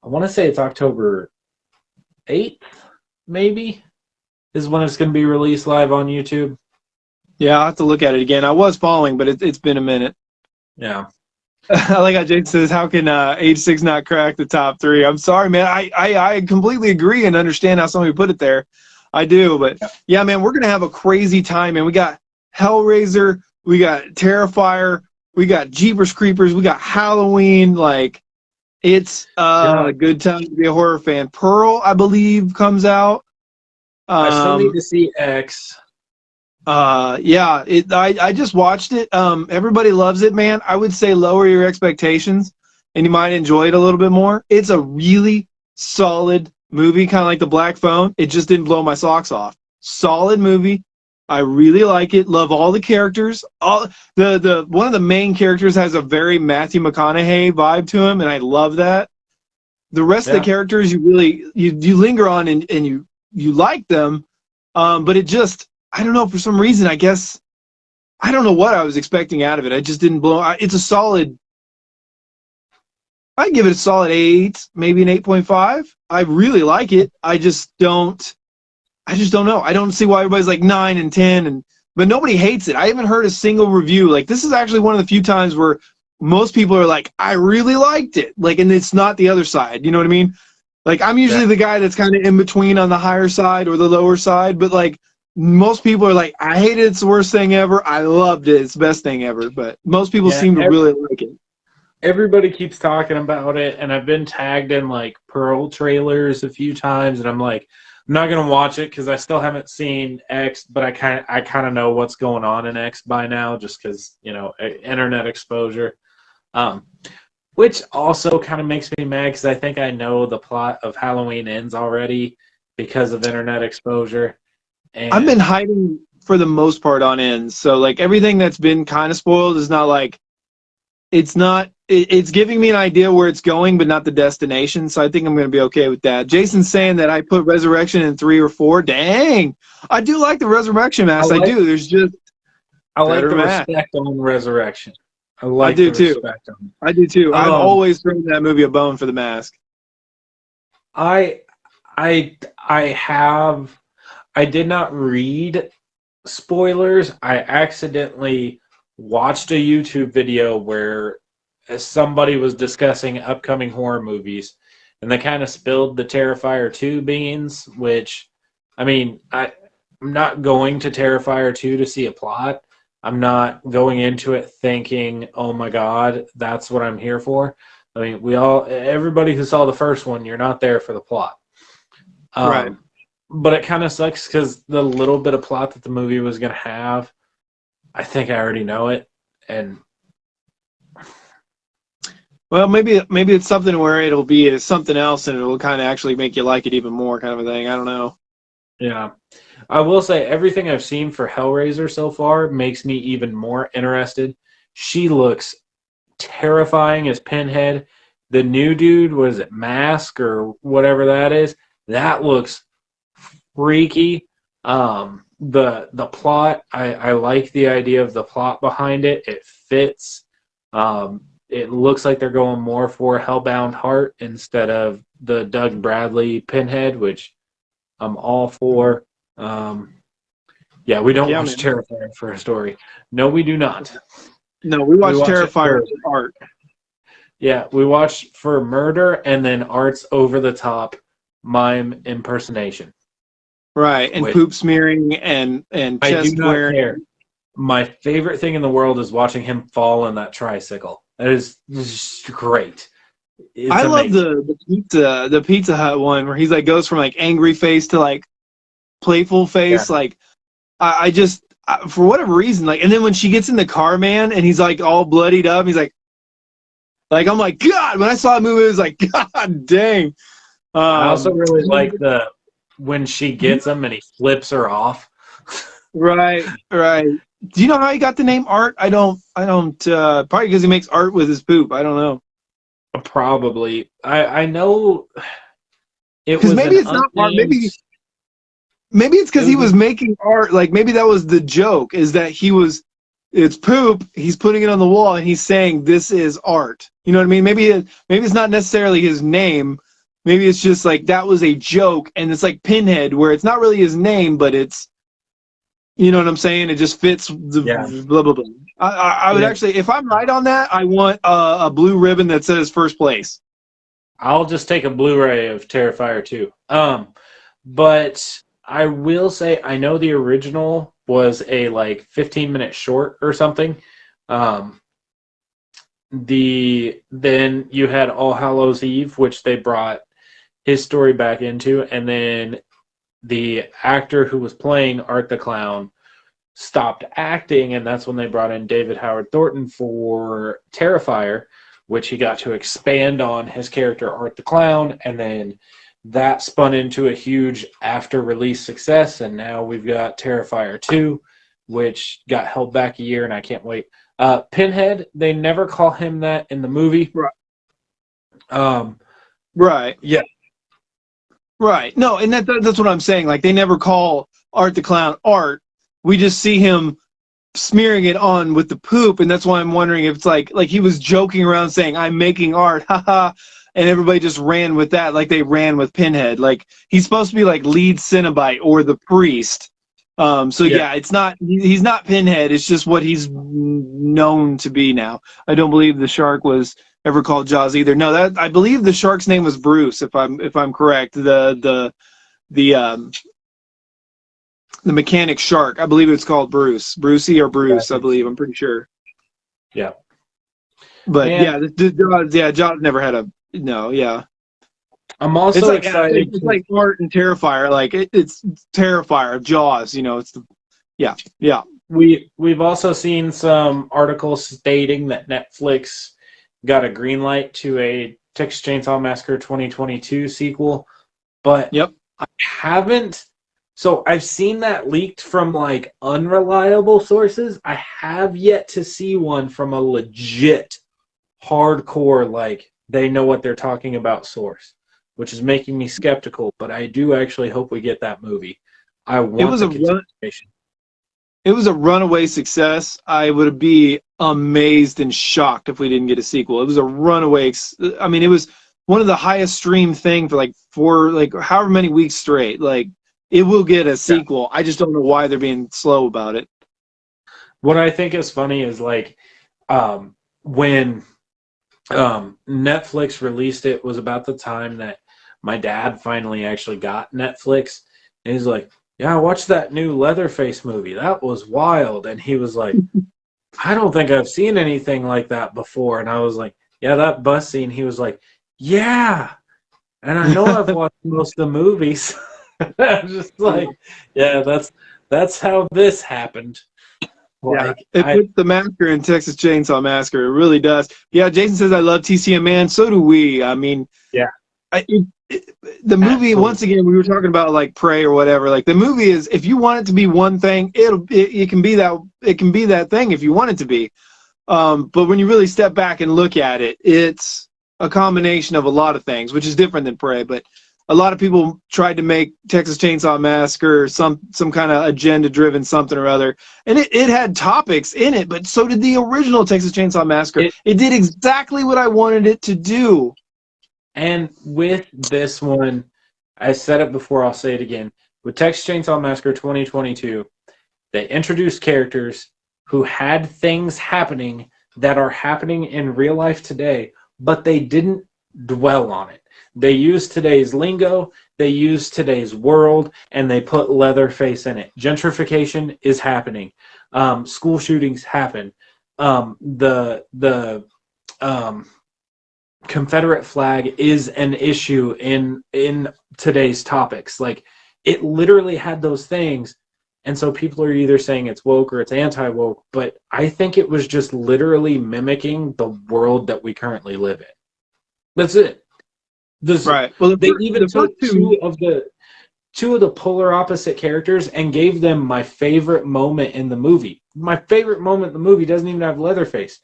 I want to say it's October 8th, maybe, is when it's going to be released live on YouTube. Yeah, I'll have to look at it again. I was following, but it's been a minute. Yeah. I like how Jake says, how can H6 not crack the top 3? I'm sorry, man. I completely agree and understand how somebody put it there. I do, but yeah, man, we're going to have a crazy time, man. We got Hellraiser, we got Terrifier, we got Jeepers Creepers, we got Halloween. Like, it's a good time to be a horror fan. Pearl, I believe, comes out. I still need to see X. Yeah, I just watched it. Everybody loves it, man. I would say lower your expectations and you might enjoy it a little bit more. It's a really solid movie, kind of like The Black Phone. It just didn't blow my socks off. Solid movie. I really like it. Love all the characters. All the one of the main characters has a very Matthew McConaughey vibe to him, and I love that. The rest of the characters you really you linger on and you like them, but it just, I don't know, for some reason, I guess, I don't know what I was expecting out of it. I just didn't blow. It's a solid, I'd give it a solid 8, maybe an 8.5. I really like it. I just don't know. I don't see why everybody's like 9 and 10, but nobody hates it. I haven't heard a single review. Like, this is actually one of the few times where most people are like, I really liked it. Like, and it's not the other side. You know what I mean? Like, I'm usually the guy that's kind of in between on the higher side or the lower side, but like most people are like, I hate it, it's the worst thing ever. I loved it, it's the best thing ever. But most people Yeah, seem to really like it. everybody keeps talking about it, and I've been tagged in like Pearl trailers a few times, and I'm like, I'm not gonna watch it because I still haven't seen X, but I kind of know what's going on in X by now, just because internet exposure, um, which also kind of makes me mad because I think I know the plot of Halloween Ends already because of internet exposure. And I've been hiding for the most part on ends, so like everything that's been kind of spoiled is not like it's giving me an idea where it's going, but not the destination. So I think I'm going to be okay with that. Jason's saying that I put Resurrection in 3 or 4. Dang, I do like the Resurrection Mask. I do. There's just I like the mask. respect on Resurrection. I do too. I do too. I've always thrown that movie a bone for the mask. I did not read spoilers. I accidentally watched a YouTube video where somebody was discussing upcoming horror movies, and they kind of spilled the Terrifier 2 beans, which, I mean, I'm not going to Terrifier 2 to see a plot. I'm not going into it thinking, oh my God, that's what I'm here for. I mean, everybody who saw the first one, you're not there for the plot. Right. But it kind of sucks because the little bit of plot that the movie was going to have, I think I already know it. And well, maybe it's something where it'll be something else and it'll kind of actually make you like it even more, kind of a thing. I don't know. Yeah. I will say everything I've seen for Hellraiser so far makes me even more interested. She looks terrifying as Pinhead. The new dude, what is it, Mask or whatever that is, that looks freaky. The plot, I like the idea of the plot behind it. It fits. It looks like they're going more for Hellbound Heart instead of the Doug Bradley Pinhead, which I'm all for. Yeah, we don't watch Terrifier for a story. No, we do not. No, we watch Terrifier for art. Yeah, we watch for murder and then Art's over-the-top mime impersonation. Right, and poop smearing and chest wearing. Care. My favorite thing in the world is watching him fall on that tricycle. That is just great. I love the Pizza Hut one where he's like goes from like angry face to like playful face. Yeah. Like I just for whatever reason, like, and then when she gets in the car, man, and he's like all bloodied up, he's like I'm like, God, when I saw the movie, it was like, God dang. I also really like when she gets him and he flips her off. Right. Do you know how he got the name Art? I don't probably because he makes art with his poop. I don't know. Probably. I know it was maybe it's not art. Maybe it's because he was making art. Like maybe that was the joke, is that it's poop, he's putting it on the wall and he's saying this is art. You know what I mean? Maybe it's not necessarily his name. Maybe it's just like that was a joke, and it's like Pinhead, where it's not really his name, but it's, you know what I'm saying? It just fits the blah, blah, blah. I would actually, if I'm right on that, I want a blue ribbon that says first place. I'll just take a Blu-ray of Terrifier 2. But I will say, I know the original was a like 15-minute short or something. Then you had All Hallows Eve, which they brought his story back into, and then the actor who was playing Art the Clown stopped acting, and that's when they brought in David Howard Thornton for Terrifier, which he got to expand on his character Art the Clown, and then that spun into a huge after-release success, and now we've got Terrifier 2, which got held back a year, and I can't wait. Pinhead, they never call him that in the movie. Right. Right. Yeah. Right. No, and that's what I'm saying. Like, they never call Art the Clown Art. We just see him smearing it on with the poop, and that's why I'm wondering if it's like he was joking around saying, I'm making art, haha, and everybody just ran with that like they ran with Pinhead. Like, he's supposed to be like lead Cenobite or the priest. It's not, he's not Pinhead, it's just what he's known to be now. I don't believe the shark was ever called Jaws either. No, that I believe the shark's name was Bruce, if I'm correct. The mechanic shark, I believe it's called Brucey or Bruce, I believe. I'm pretty sure. Yeah. But Man, Jaws never had a no. Yeah, I'm also excited. It's like Art and Terrifier. Like it's Terrifier, Jaws. It's the yeah. We've also seen some articles stating that Netflix got a green light to a Texas Chainsaw Massacre 2022 sequel, but Yep. I haven't. So I've seen that leaked from like unreliable sources. I have yet to see one from a legit, hardcore, like they know what they're talking about source, which is making me skeptical. But I do actually hope we get that movie. I want the continuation. It was a runaway success. I would be amazed and shocked if we didn't get a sequel. It was a runaway. I mean, it was one of the highest streamed thing for however many weeks straight. Like, it will get a sequel. Yeah. I just don't know why they're being slow about it. What I think is funny is like when Netflix released it was about the time that my dad finally actually got Netflix, and he's like, yeah, I watched that new Leatherface movie. That was wild. And he was like, I don't think I've seen anything like that before. And I was like, yeah, that bus scene. He was like, yeah. And I know I've watched most of the movies. I'm just like, yeah, that's how this happened. Like, it puts the massacre in Texas Chainsaw Massacre. It really does. Yeah, Jason says I love TCM, man. So do we. I mean, yeah. The movie, absolutely. Once again, we were talking about like Prey or whatever. Like the movie is, if you want it to be one thing, it can be that thing if you want it to be. But when you really step back and look at it, it's a combination of a lot of things, which is different than Prey. But a lot of people tried to make Texas Chainsaw Massacre some kind of agenda-driven something or other, and it had topics in it. But so did the original Texas Chainsaw Massacre. It did exactly what I wanted it to do. And with this one, I said it before, I'll say it again. With Texas Chainsaw Massacre 2022, they introduced characters who had things happening that are happening in real life today, but they didn't dwell on it. They used today's lingo, they used today's world, and they put Leatherface in it. Gentrification is happening. School shootings happen. The Confederate flag is an issue in today's topics. Like, it literally had those things, and so people are either saying it's woke or it's anti-woke, but I think it was just literally mimicking the world that we currently live in. That's it. Right. Well, they even took two of the polar opposite characters and gave them my favorite moment in the movie. My favorite moment in the movie doesn't even have Leatherface.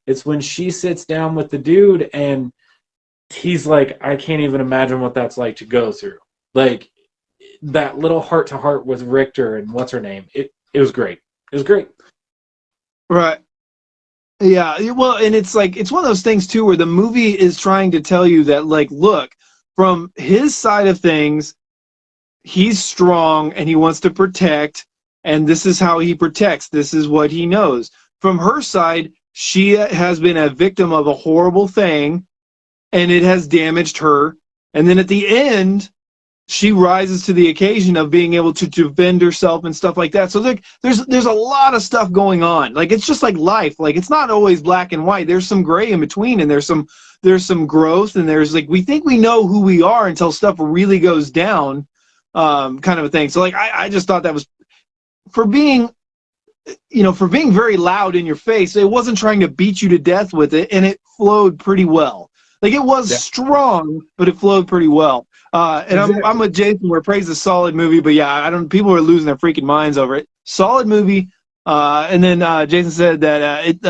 It's when she sits down with the dude and he's like, I can't even imagine what that's like to go through. Like, that little heart-to-heart with Richter and what's her name. It was great. It was great. Right. Yeah, well, and it's like, it's one of those things, too, where the movie is trying to tell you that, like, look, from his side of things, he's strong and he wants to protect, and this is how he protects. This is what he knows. From her side, she has been a victim of a horrible thing, and it has damaged her. And then at the end, she rises to the occasion of being able to defend herself and stuff like that. So there's a lot of stuff going on. Like, it's just like life. Like, it's not always black and white. There's some gray in between, and there's some growth, and there's like, we think we know who we are until stuff really goes down, kind of a thing. So like, I just thought that was, for being very loud in your face, it wasn't trying to beat you to death with it, and it flowed pretty well. Like, it was strong, but it flowed pretty well. And exactly. I'm with Jason where Prey's a solid movie, but yeah, people are losing their freaking minds over it. Solid movie. And then Jason said that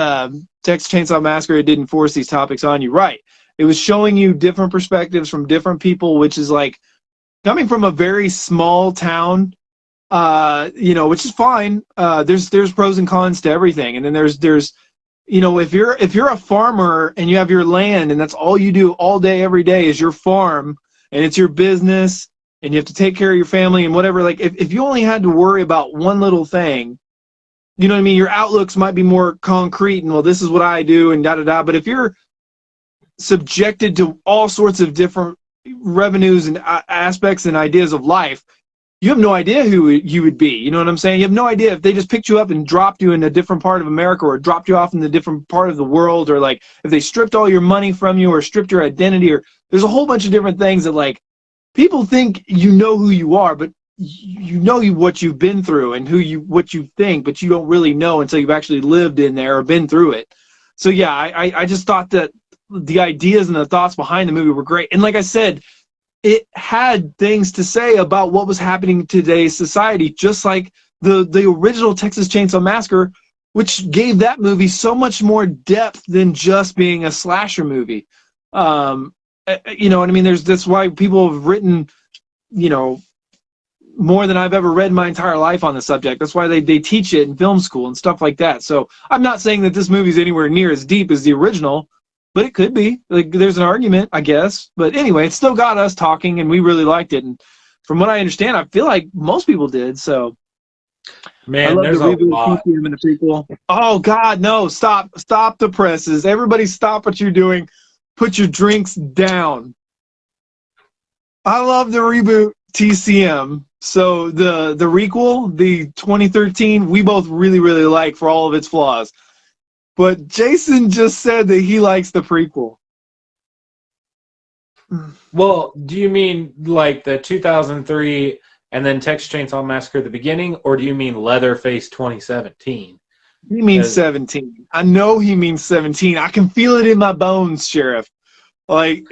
Texas Chainsaw Massacre, it didn't force these topics on you. Right. It was showing you different perspectives from different people, which is like coming from a very small town, which is fine. There's pros and cons to everything. And then there's if you're a farmer and you have your land and that's all you do all day, every day is your farm, and it's your business, and you have to take care of your family and whatever, like, if you only had to worry about one little thing, you know what I mean? Your outlooks might be more concrete and, well, this is what I do and da-da-da. But if you're subjected to all sorts of different revenues and aspects and ideas of life, you have no idea who you would be. You know what I'm saying? You have no idea if they just picked you up and dropped you in a different part of America, or dropped you off in a different part of the world, or like if they stripped all your money from you or stripped your identity, or there's a whole bunch of different things that like people think you know who you are, but you know what you've been through and what you think, but you don't really know until you've actually lived in there or been through it. So yeah, I just thought that the ideas and the thoughts behind the movie were great. And like I said, it had things to say about what was happening in today's society, just like the original Texas Chainsaw Massacre, which gave that movie so much more depth than just being a slasher movie. You know what I mean? That's why people have written, more than I've ever read in my entire life on the subject. That's why they teach it in film school and stuff like that. So I'm not saying that this movie's anywhere near as deep as the original, but it could be. Like, there's an argument, I guess. But anyway, it still got us talking, and we really liked it. And from what I understand, I feel like most people did. So, man, there's a lot. In the prequel. Oh God, no! Stop the presses! Everybody, stop what you're doing. Put your drinks down. I love the reboot TCM. So the requel, the 2013, we both really, really like for all of its flaws. But Jason just said that he likes the prequel. Well, do you mean like the 2003 and then Texas Chainsaw Massacre the beginning, or do you mean Leatherface 2017? He means 17. I know he means 17. I can feel it in my bones, Sheriff. Like,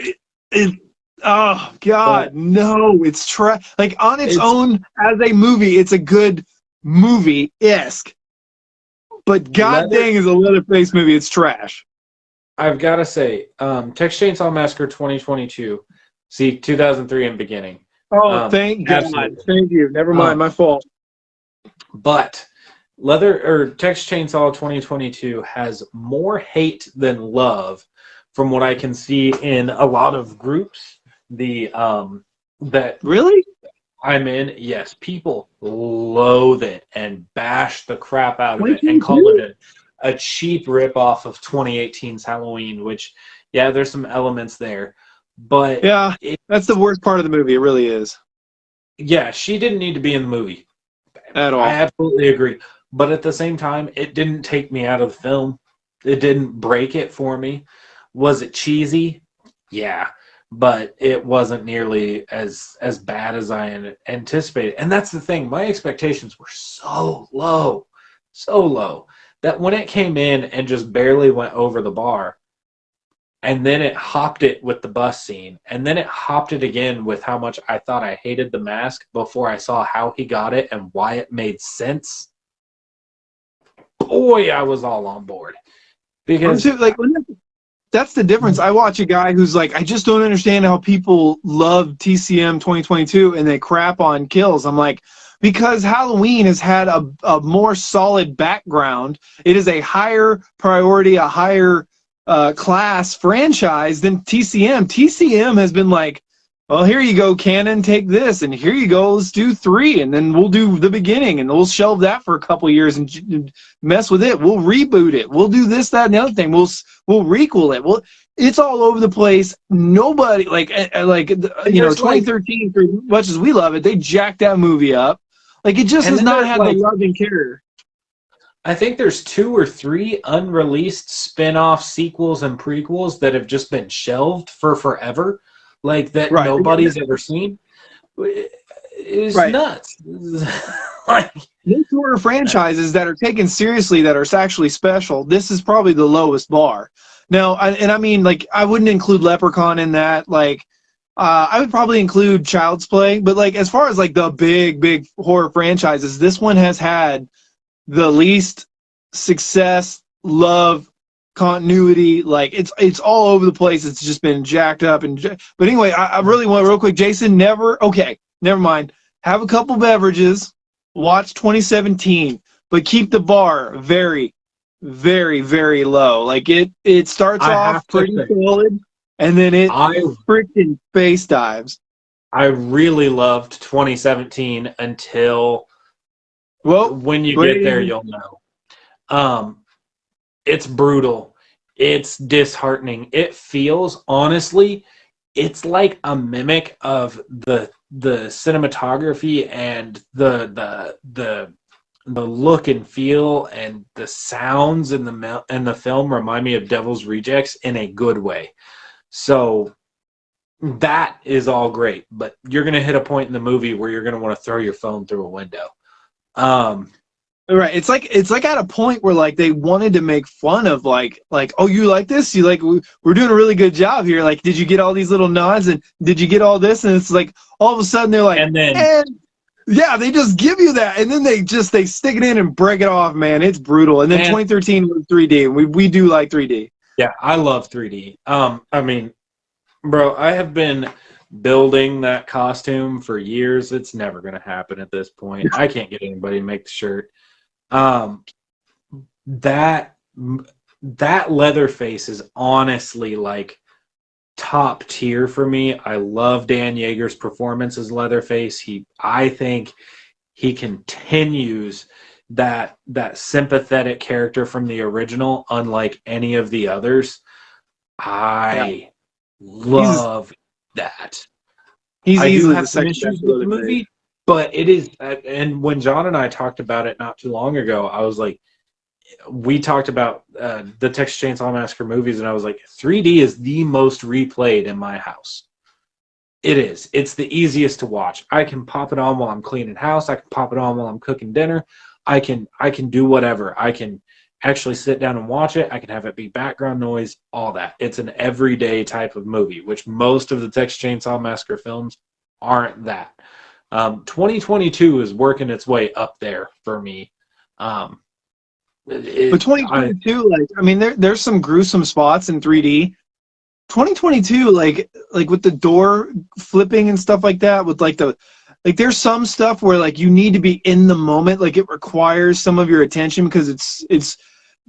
oh God, no! It's like on its own as a movie, it's a good movie-esque. But god dang, is a Leatherface movie, it's trash. I've got to say, Texas Chainsaw Massacre 2022, see, 2003 in beginning. Oh, thank God. Absolutely. Thank you. Never mind, my fault. But Texas Chainsaw 2022 has more hate than love from what I can see in a lot of groups. That really? I'm in, yes, people loathe it and bash the crap out of it and call it a cheap ripoff of 2018's Halloween, which, yeah, there's some elements there. But yeah, that's the worst part of the movie. It really is. Yeah, she didn't need to be in the movie. At all. I absolutely agree. But at the same time, it didn't take me out of the film. It didn't break it for me. Was it cheesy? Yeah. But it wasn't nearly as bad as I anticipated. And that's the thing. My expectations were so low, that when it came in and just barely went over the bar, and then it hopped it with the bus scene, and then it hopped it again with how much I thought I hated the mask before I saw how he got it and why it made sense, boy, I was all on board. Because that's the difference. I watch a guy who's like, I just don't understand how people love TCM 2022 and they crap on kills. I'm like, because Halloween has had a more solid background. It is a higher priority, a higher class franchise than TCM. TCM has been like, well, here you go, canon, take this, and here you go, let's do 3, and then we'll do the beginning, and we'll shelve that for a couple years and mess with it. We'll reboot it. We'll do this, that, and the other thing. We'll requel it. It's all over the place. Nobody, 2013, for as much as we love it, they jacked that movie up. Like, it just has not had the love and care. I think there's 2 or 3 unreleased spin-off sequels and prequels that have just been shelved for forever. Like that nobody's ever seen. It's nuts. Like, these horror franchises that are taken seriously, that are actually special, this is probably the lowest bar. Now, I mean, like, I wouldn't include Leprechaun in that. Like, I would probably include Child's Play. But, like, as far as, like, the big horror franchises, this one has had the least success, love, continuity. Like, it's all over the place. It's just been jacked up. But anyway, I really want, real quick, Jason, never mind. Have a couple beverages, watch 2017, but keep the bar very, very, very low. Like, it starts off pretty solid, and then it freaking face dives. I really loved 2017 until, well, when you get there, you'll know. It's brutal. it's disheartening. It feels, honestly, it's like a mimic of the cinematography and the look and feel and the sounds in the film remind me of Devil's Rejects in a good way. So that is all great, but you're going to hit a point in the movie where you're going to want to throw your phone through a window. Right. It's like at a point where like they wanted to make fun of like oh, you like this? You like we're doing a really good job here. Like, did you get all these little nods and did you get all this? And it's like all of a sudden they're like, and then yeah, they just give you that, and then they stick it in and break it off, man. It's brutal. And then 2013 was 3D. We do like 3D. Yeah, I love 3D. I mean, bro, I have been building that costume for years. It's never going to happen at this point. I can't get anybody to make the shirt. That Leatherface is honestly like top tier for me. I love Dan Yeager's performance as Leatherface. I think he continues that sympathetic character from the original, unlike any of the others. I love that. He's I do easily have the some second issues best with the Leatherface. movie, but it is. And when John and I talked about it not too long ago, I was like, we talked about the Texas Chainsaw Massacre movies, and I was like, 3D is the most replayed in my house. It is. It's the easiest to watch. I can pop it on while I'm cleaning house. I can pop it on while I'm cooking dinner. I can do whatever. I can actually sit down and watch it. I can have it be background noise, all that. It's an everyday type of movie, which most of the Texas Chainsaw Massacre films aren't that. 2022 is working its way up there for me. But 2022, there's some gruesome spots in 3D. 2022, like with the door flipping and stuff like that, with there's some stuff where like you need to be in the moment, like it requires some of your attention because it's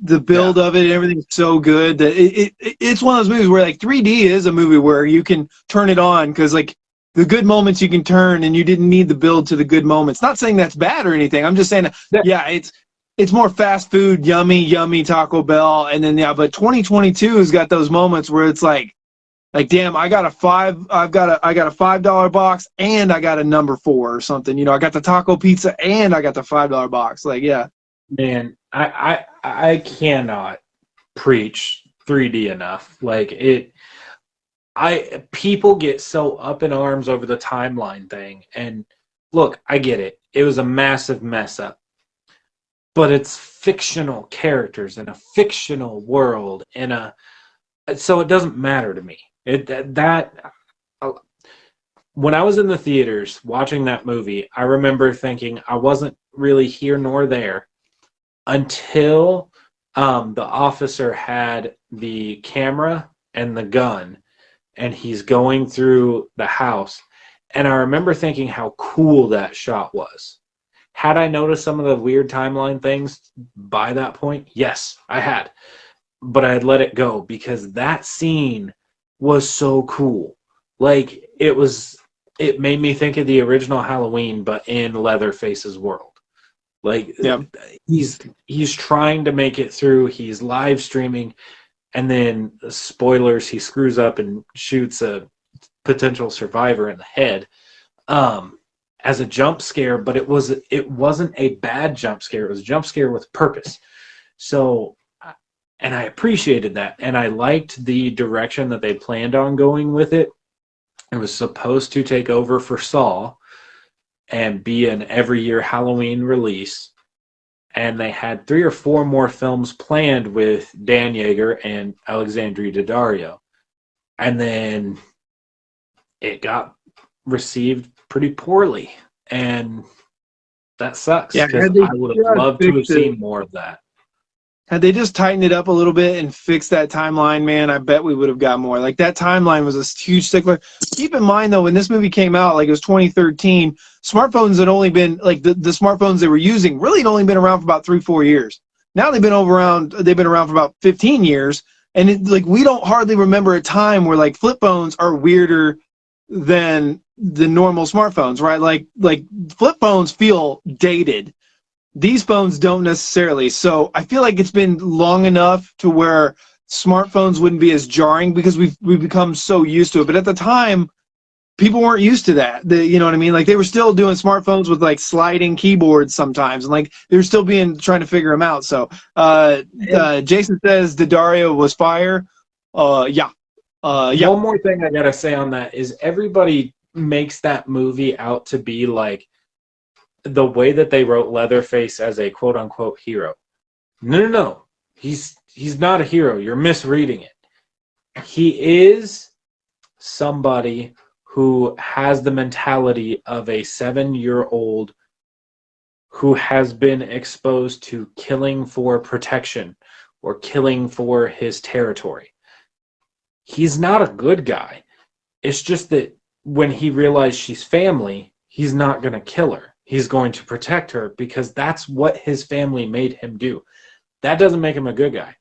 the build of it and everything's so good that it's one of those movies where like 3D is a movie where you can turn it on because like the good moments you can turn and you didn't need the build to the good moments. Not saying that's bad or anything. I'm just saying it's more fast food, yummy Taco Bell, and then but 2022 has got those moments where it's like damn, I got a $5 box and I got a number 4 or something. You know, I got the taco pizza and I got the $5 box. Like, yeah. Man, I cannot preach 3D enough. Like people get so up in arms over the timeline thing, and look, I get it. It was a massive mess up. But it's fictional characters in a fictional world so it doesn't matter to me. When I was in the theaters watching that movie, I remember thinking I wasn't really here nor there until the officer had the camera and the gun and he's going through the house, and I remember thinking how cool that shot was. Had I noticed some of the weird timeline things by that point? Yes, I had. But I had let it go because that scene was so cool. Like, it made me think of the original Halloween, but in Leatherface's world. Like, he's trying to make it through. He's live streaming, and then, spoilers, he screws up and shoots a potential survivor in the head. As a jump scare, but it wasn't a bad jump scare. It was a jump scare with purpose. So, and I appreciated that, and I liked the direction that they planned on going with it. It was supposed to take over for Saw and be an every year Halloween release, and they had 3 or 4 more films planned with Dan Yeager and Alexandre Daddario, and then it got received pretty poorly, and that sucks because I would have loved to have seen more of that. Had they just tightened it up a little bit and fixed that timeline, man, I bet we would have got more. Like, that timeline was a huge stickler. Keep in mind, though, when this movie came out, like, it was 2013, smartphones had only been, like, the smartphones they were using really had only been around for about 3-4 years. Now they've been around for about 15 years, and we don't hardly remember a time where, like, flip phones are weirder than the normal smartphones, right? Like flip phones feel dated. These phones don't necessarily. So I feel like it's been long enough to where smartphones wouldn't be as jarring because we've become so used to it. But at the time, people weren't used to that. You know what I mean? Like they were still doing smartphones with like sliding keyboards sometimes, and like they were still trying to figure them out. So Jason says Daddario was fire. Yeah. One more thing I gotta say on that is everybody makes that movie out to be like the way that they wrote Leatherface as a quote unquote hero. No. He's not a hero. You're misreading it. He is somebody who has the mentality of a 7-year-old who has been exposed to killing for protection or killing for his territory. He's not a good guy. It's just that when he realized she's family, he's not going to kill her. He's going to protect her because that's what his family made him do. That doesn't make him a good guy.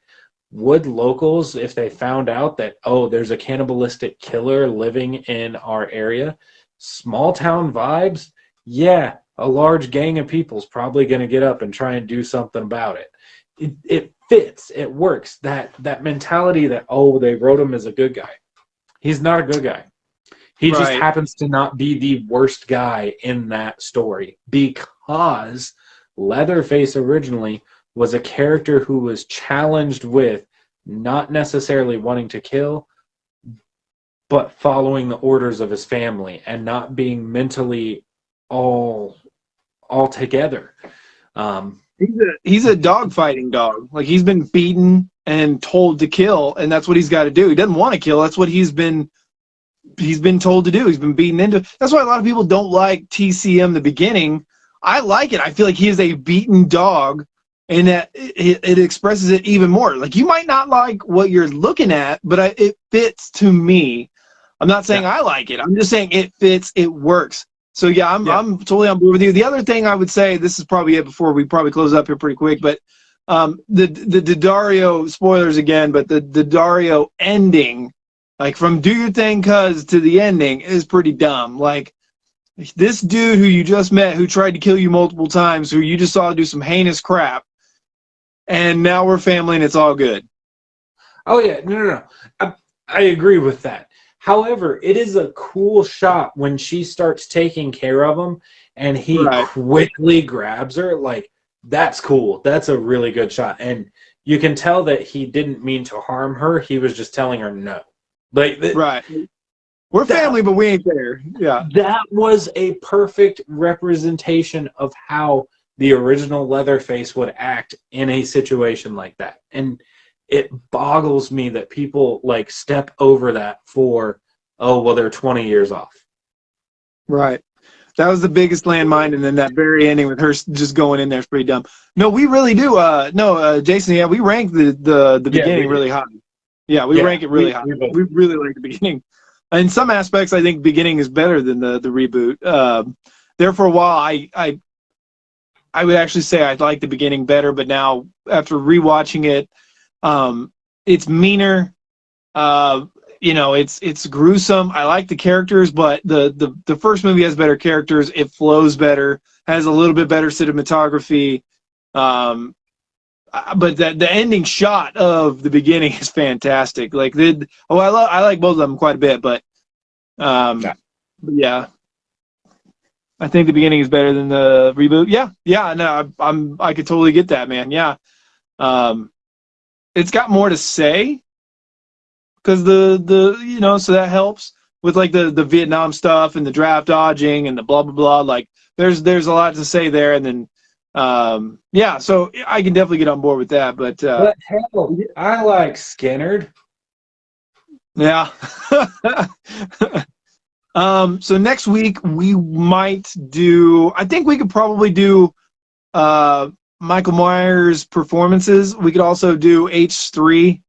Would locals, if they found out that, oh, there's a cannibalistic killer living in our area, small town vibes, yeah, a large gang of people's probably going to get up and try and do something about it. It fits. It works. That mentality that, oh, they wrote him as a good guy. He's not a good guy. He just happens to not be the worst guy in that story because Leatherface originally was a character who was challenged with not necessarily wanting to kill, but following the orders of his family and not being mentally all together. He's a dog fighting dog. Like he's been beaten and told to kill, and that's what he's got to do. He doesn't want to kill. That's what he's been told to do. He's been beaten into. That's why a lot of people don't like TCM the beginning. I like it. I feel like he is a beaten dog, and that it expresses it even more. Like you might not like what you're looking at, but it fits to me. I'm not saying I like it. I'm just saying it fits. It works. So yeah, I'm totally on board with you. The other thing I would say, this is probably it before we probably close up here pretty quick, but the Daddario, spoilers again, but the Daddario ending, like from "Do Your Thing, Cuz" to the ending, is pretty dumb. Like this dude who you just met, who tried to kill you multiple times, who you just saw do some heinous crap, and now we're family and it's all good. Oh yeah, no. I agree with that. However, it is a cool shot when she starts taking care of him and he quickly grabs her. Like, that's cool. That's a really good shot. And you can tell that he didn't mean to harm her. He was just telling her no. Like, we're family, but we ain't there. Yeah. That was a perfect representation of how the original Leatherface would act in a situation like that. And it boggles me that people like step over that for, oh, well, they're 20 years off. Right. That was the biggest landmine, and then that very ending with her just going in there is pretty dumb. No, we really do. Jason, yeah, we rank the beginning really high. Yeah, we rank it really high. We really like the beginning. In some aspects, I think beginning is better than the reboot. There for a while, I would actually say I like the beginning better, but now after rewatching it, it's meaner. It's gruesome. I like the characters, but the first movie has better characters. It flows better, has a little bit better cinematography. But the ending shot of the beginning is fantastic. Like I like both of them quite a bit, but yeah. I think the beginning is better than the reboot. Yeah, no, I could totally get that, man. Yeah. It's got more to say because so that helps with like the Vietnam stuff and the draft dodging and the blah blah blah. Like there's a lot to say there, and then so I can definitely get on board with that. But hell, I like Skinnerd. Yeah. So next week we might do. I think we could probably do Michael Myers performances. We could also do H3.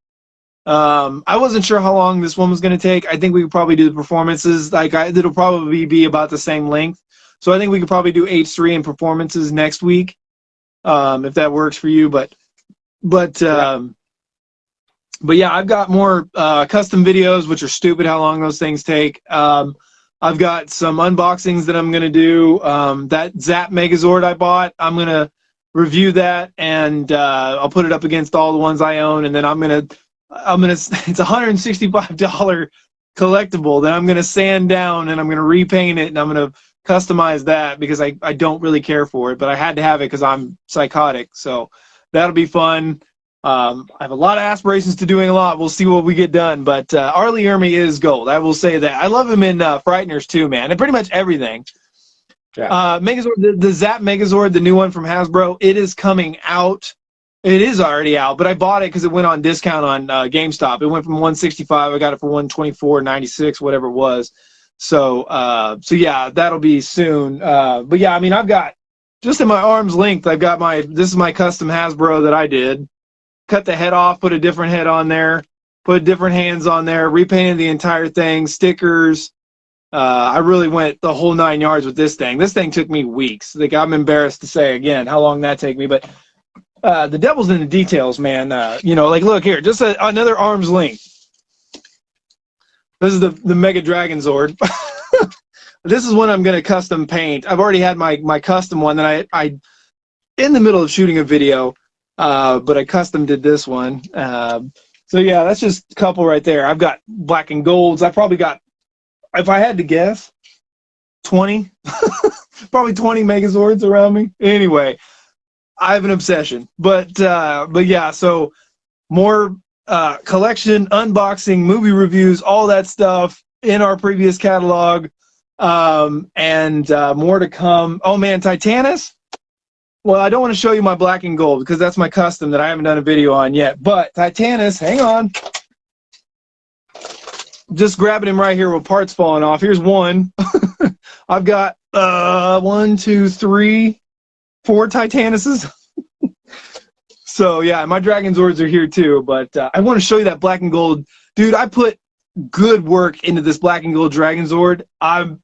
I wasn't sure how long this one was going to take. I think we could probably do the performances. It'll probably be about the same length. So I think we could probably do H3 and performances next week, if that works for you. But yeah, I've got more custom videos, which are stupid how long those things take. I've got some unboxings that I'm going to do. That Zap Megazord I bought, I'm going to review that, and I'll put it up against all the ones I own, and then I'm going to it's $165 collectible that I'm gonna sand down and I'm gonna repaint it and I'm gonna customize that because I don't really care for it, but I had to have it because I'm psychotic. So that'll be fun. I have a lot of aspirations to doing a lot. We'll see what we get done. But R. Lee Ermey is gold. I will say that. I love him in Frighteners too, man, and pretty much everything. Yeah. Megazord, the Zap Megazord, the new one from Hasbro, it is coming out. It is already out, but I bought it because it went on discount on GameStop. It went from $165. I got it for $124.96, whatever it was. So yeah, that'll be soon. But yeah, I mean, I've got just in my arm's length. I've got this is my custom Hasbro that I did. Cut the head off, put a different head on there, put different hands on there, repainted the entire thing, stickers. I really went the whole 9 yards with this thing. This thing took me weeks. Like, I'm embarrassed to say again how long that take me, but the devil's in the details, man. Like, look here, just another arm's length. This is the Mega Dragon Zord. This is one I'm going to custom paint. I've already had my custom one that I in the middle of shooting a video, but I custom did this one. So yeah, that's just a couple right there. I've got black and golds. I probably got, if I had to guess, 20, probably 20 Megazords around me. Anyway, I have an obsession, but yeah, so more collection, unboxing, movie reviews, all that stuff in our previous catalog, and more to come. Oh man, Titanus. Well, I don't want to show you my black and gold because that's my custom that I haven't done a video on yet. But Titanus, hang on. Just grabbing him right here with parts falling off. Here's one. I've got 1, 2, 3, 4 Titanuses. So yeah, my Dragon Zords are here too. But I want to show you that black and gold. Dude, I put good work into this black and gold Dragon Zord. I'm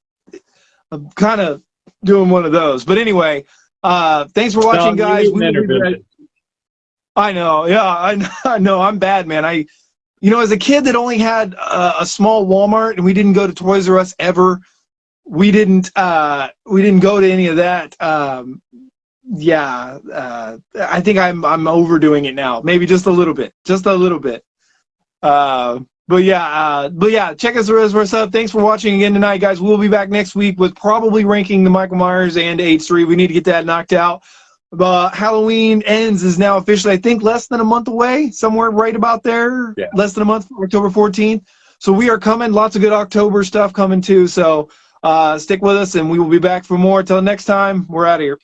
kind of doing one of those. But anyway, thanks for watching, guys. I know, yeah, I know. I'm bad, man. As a kid that only had a small Walmart and we didn't go to Toys R Us ever, we didn't go to any of that. I think I'm overdoing it now. Maybe just a little bit. But yeah, check us up. Thanks for watching again tonight, guys. We'll be back next week with probably ranking the Michael Myers and H3. We need to get that knocked out. Halloween Ends is now officially, I think, less than a month away, somewhere right about there. Yeah. Less than a month, October 14th. So we are coming. Lots of good October stuff coming too. So stick with us, and we will be back for more. Till next time, we're out of here.